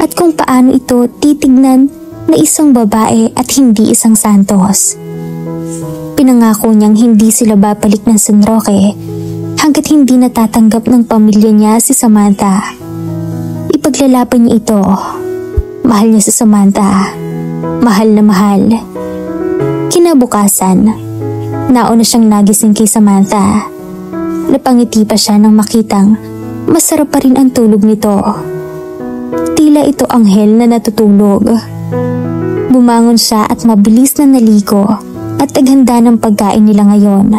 [SPEAKER 1] at kung paano ito titignan na isang babae at hindi isang Santos. Pinangako niyang hindi sila babalik ng San Roque hanggat hindi natatanggap ng pamilya niya si Samantha. Ipaglalaban niya ito. Mahal niya si Samantha. Mahal na mahal. Kinabukasan, nauna siyang nagising kay Samantha. Napangiti pa siya nang makitang masarap pa rin ang tulog nito. Tila ito anghel na natutulog. Bumangon siya at mabilis na naligo at naghanda ng pagkain nila ngayon.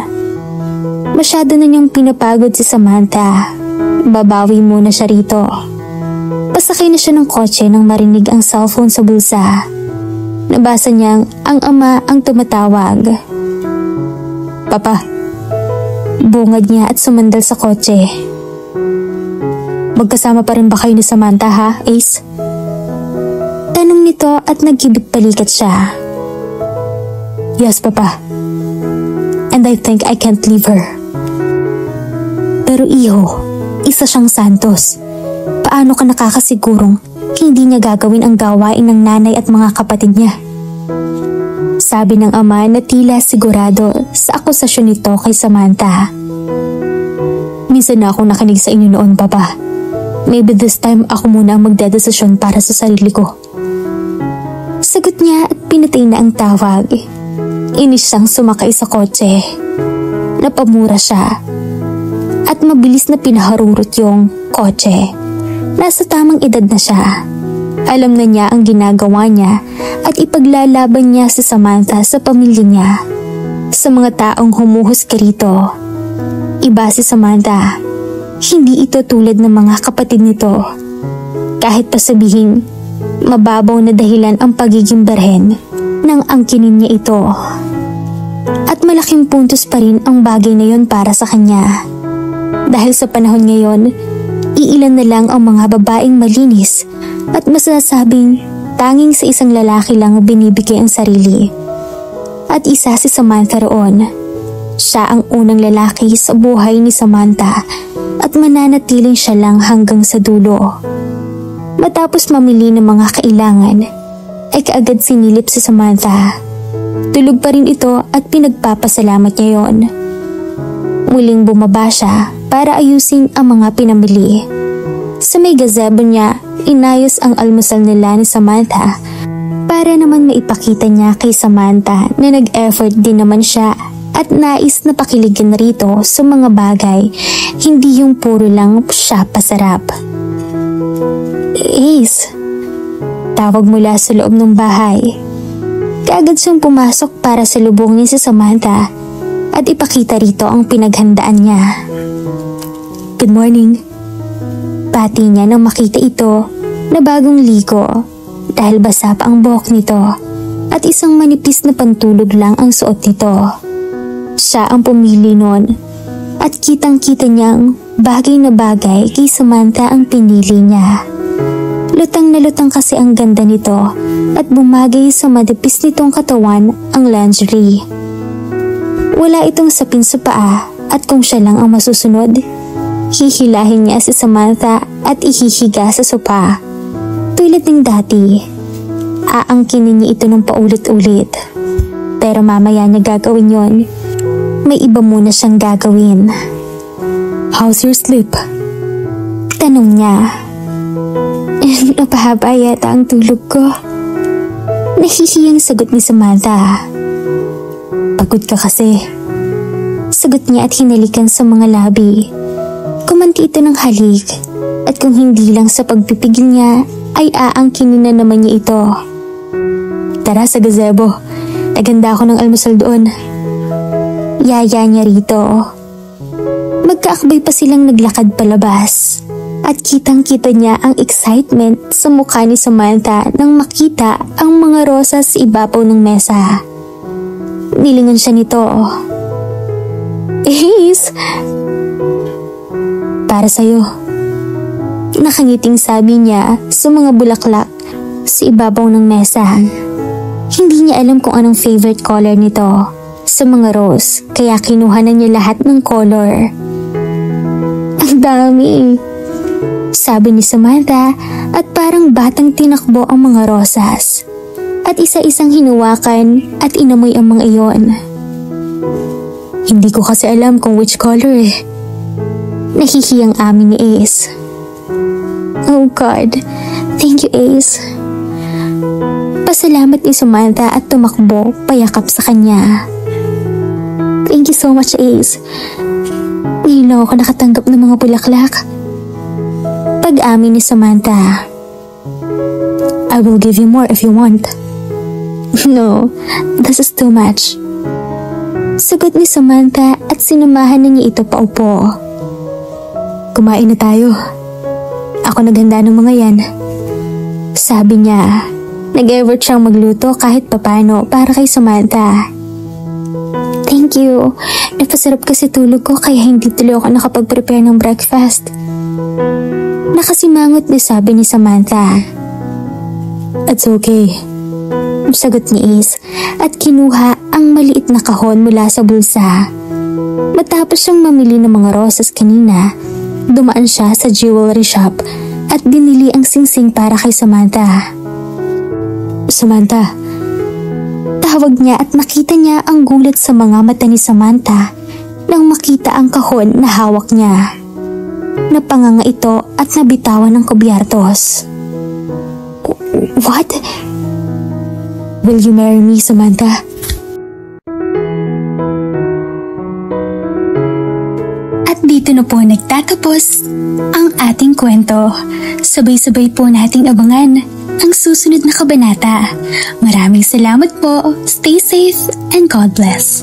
[SPEAKER 1] Masyado na niyang pinapagod si Samantha. Babawi muna siya rito. Pasakay na siya ng kotse nang marinig ang cellphone sa bulsa. Nabasa niyang ang ama ang tumatawag. Papa. Bungad niya at sumandal sa kotse. Magkasama pa rin ba kayo ni Samantha ha, Ace? Tanong nito at nagkibit-balikat siya. Yes, Papa. And I think I can't leave her. Pero iho, isa siyang Santos. Paano ka nakakasigurong hindi niya gagawin ang gawain ng nanay at mga kapatid niya? Sabi ng ama na tila sigurado sa akusasyon nito kay Samantha. Minsan na akong nakinig sa inyo noon, Papa. Maybe this time ako muna ang magdedesisyon para sa sarili ko. Sagot niya at pinatay na ang tawag. Inis siyang sumakay sa kotse. Napamura siya. At mabilis na pinaharurot yung kotse. Nasa tamang edad na siya. Alam na niya ang ginagawa niya at ipaglalaban niya si Samantha sa pamilya niya. Sa mga taong humuhusga rito. Iba si Samantha. Hindi ito tulad ng mga kapatid nito. Kahit pa sabihin, mababaw na dahilan ang pagiging berhen nang angkinin niya ito. At malaking puntos pa rin ang bagay na yon para sa kanya. Dahil sa panahon ngayon, iilan na lang ang mga babaeng malinis at masasabing tanging sa isang lalaki lang binibigay ang sarili. At isa si Samantha roon. Siya ang unang lalaki sa buhay ni Samantha at mananatiling siya lang hanggang sa dulo. Matapos mamili ng mga kailangan, ay kaagad sinilip si Samantha. Tulog pa rin ito at pinagpapasalamat niya yon. Muling bumaba siya para ayusin ang mga pinamili. Sa may gazebo niya, inayos ang almusal nila ni Samantha para naman maipakita niya kay Samantha na nag-effort din naman siya at nais na pakiligan rito sa mga bagay, hindi yung puro lang siya pasarap. Ace, tawag mula sa loob ng bahay. Kaagad siyang pumasok para salubungin si Samantha at ipakita rito ang pinaghandaan niya. Good morning. Pati niya nang makita ito na bagong ligo dahil basa pa ang buhok nito at isang manipis na pantulog lang ang suot nito. Siya ang pumili nun at kitang-kita niyang bagay na bagay kay Samantha ang pinili niya. Lutang na lutang kasi ang ganda nito at bumagay sa madipis nitong katawan ang lingerie. Wala itong sapin sa paa at kung siya lang ang masusunod, hihilahin niya si Samantha at ihihiga sa sopa. Tulad ng dati, aangkinin niya ito ng paulit-ulit. Pero mamaya niya gagawin yon. May iba muna siyang gagawin. How's your sleep? Tanong niya. Napahaba yata ang tulog ko. Nahihiyang sagot ni Samantha. Pagod ka kasi. Sagot niya at hinalikan sa mga labi. Kumanti ito ng halik at kung hindi lang sa pagpipigil niya ay aangkinin na naman niya ito. Tara sa gazebo. Naganda ako ng almusal doon. Yaya niya rito. Magkaakbay pa silang naglakad palabas at kitang-kita niya ang excitement sa mukha ni Samantha nang makita ang mga rosas sa ibabaw ng mesa. Nilingon siya nito. Ace! Para sa'yo. Nakangiting sabi niya sa mga bulaklak sa ibabaw ng mesa. Hindi niya alam kung anong favorite color nito sa mga rose, kaya kinuha na niya lahat ng color. Ang dami, sabi ni Samantha at parang batang tinakbo ang mga rosas at isa-isang hinuwakan at inamoy ang mga iyon. Hindi ko kasi alam kung which color eh. Nahihiyang amin ni Ace. Oh God, thank you Ace. Pasalamat ni Samantha at tumakbo payakap sa kanya. Thank you so much, Ace. Ngayon lang ako nakatanggap ng mga bulaklak. Pag-amin ni Samantha. I will give you more if you want. No, this is too much. Sagot ni Samantha at sinamahan na niya ito paupo. Kumain na tayo. Ako naghanda ng mga yan. Sabi niya, nag-effort siyang magluto kahit papano para kay Samantha. Thank you. Napasarap kasi tulog ko kaya hindi tuloy ako nakapag-prepare ng breakfast. Nakasimangot na sabi ni Samantha. It's okay.
[SPEAKER 2] Sagot ni Ace at kinuha ang maliit na kahon mula sa bulsa. Matapos siyang mamili ng mga rosas kanina, dumaan siya sa jewelry shop at binili ang singsing para kay Samantha.
[SPEAKER 1] Samantha.
[SPEAKER 2] Tawag niya at nakita niya ang gulat sa mga mata ni Samantha nang makita ang kahon na hawak niya. Napanganga ito at nabitawan ng kubyartos.
[SPEAKER 1] What? Will you marry me, Samantha?
[SPEAKER 2] At dito na po nagtatapos ang ating kwento. Sabay-sabay po nating abangan ang susunod na kabanata. Maraming salamat po. Stay safe and God bless.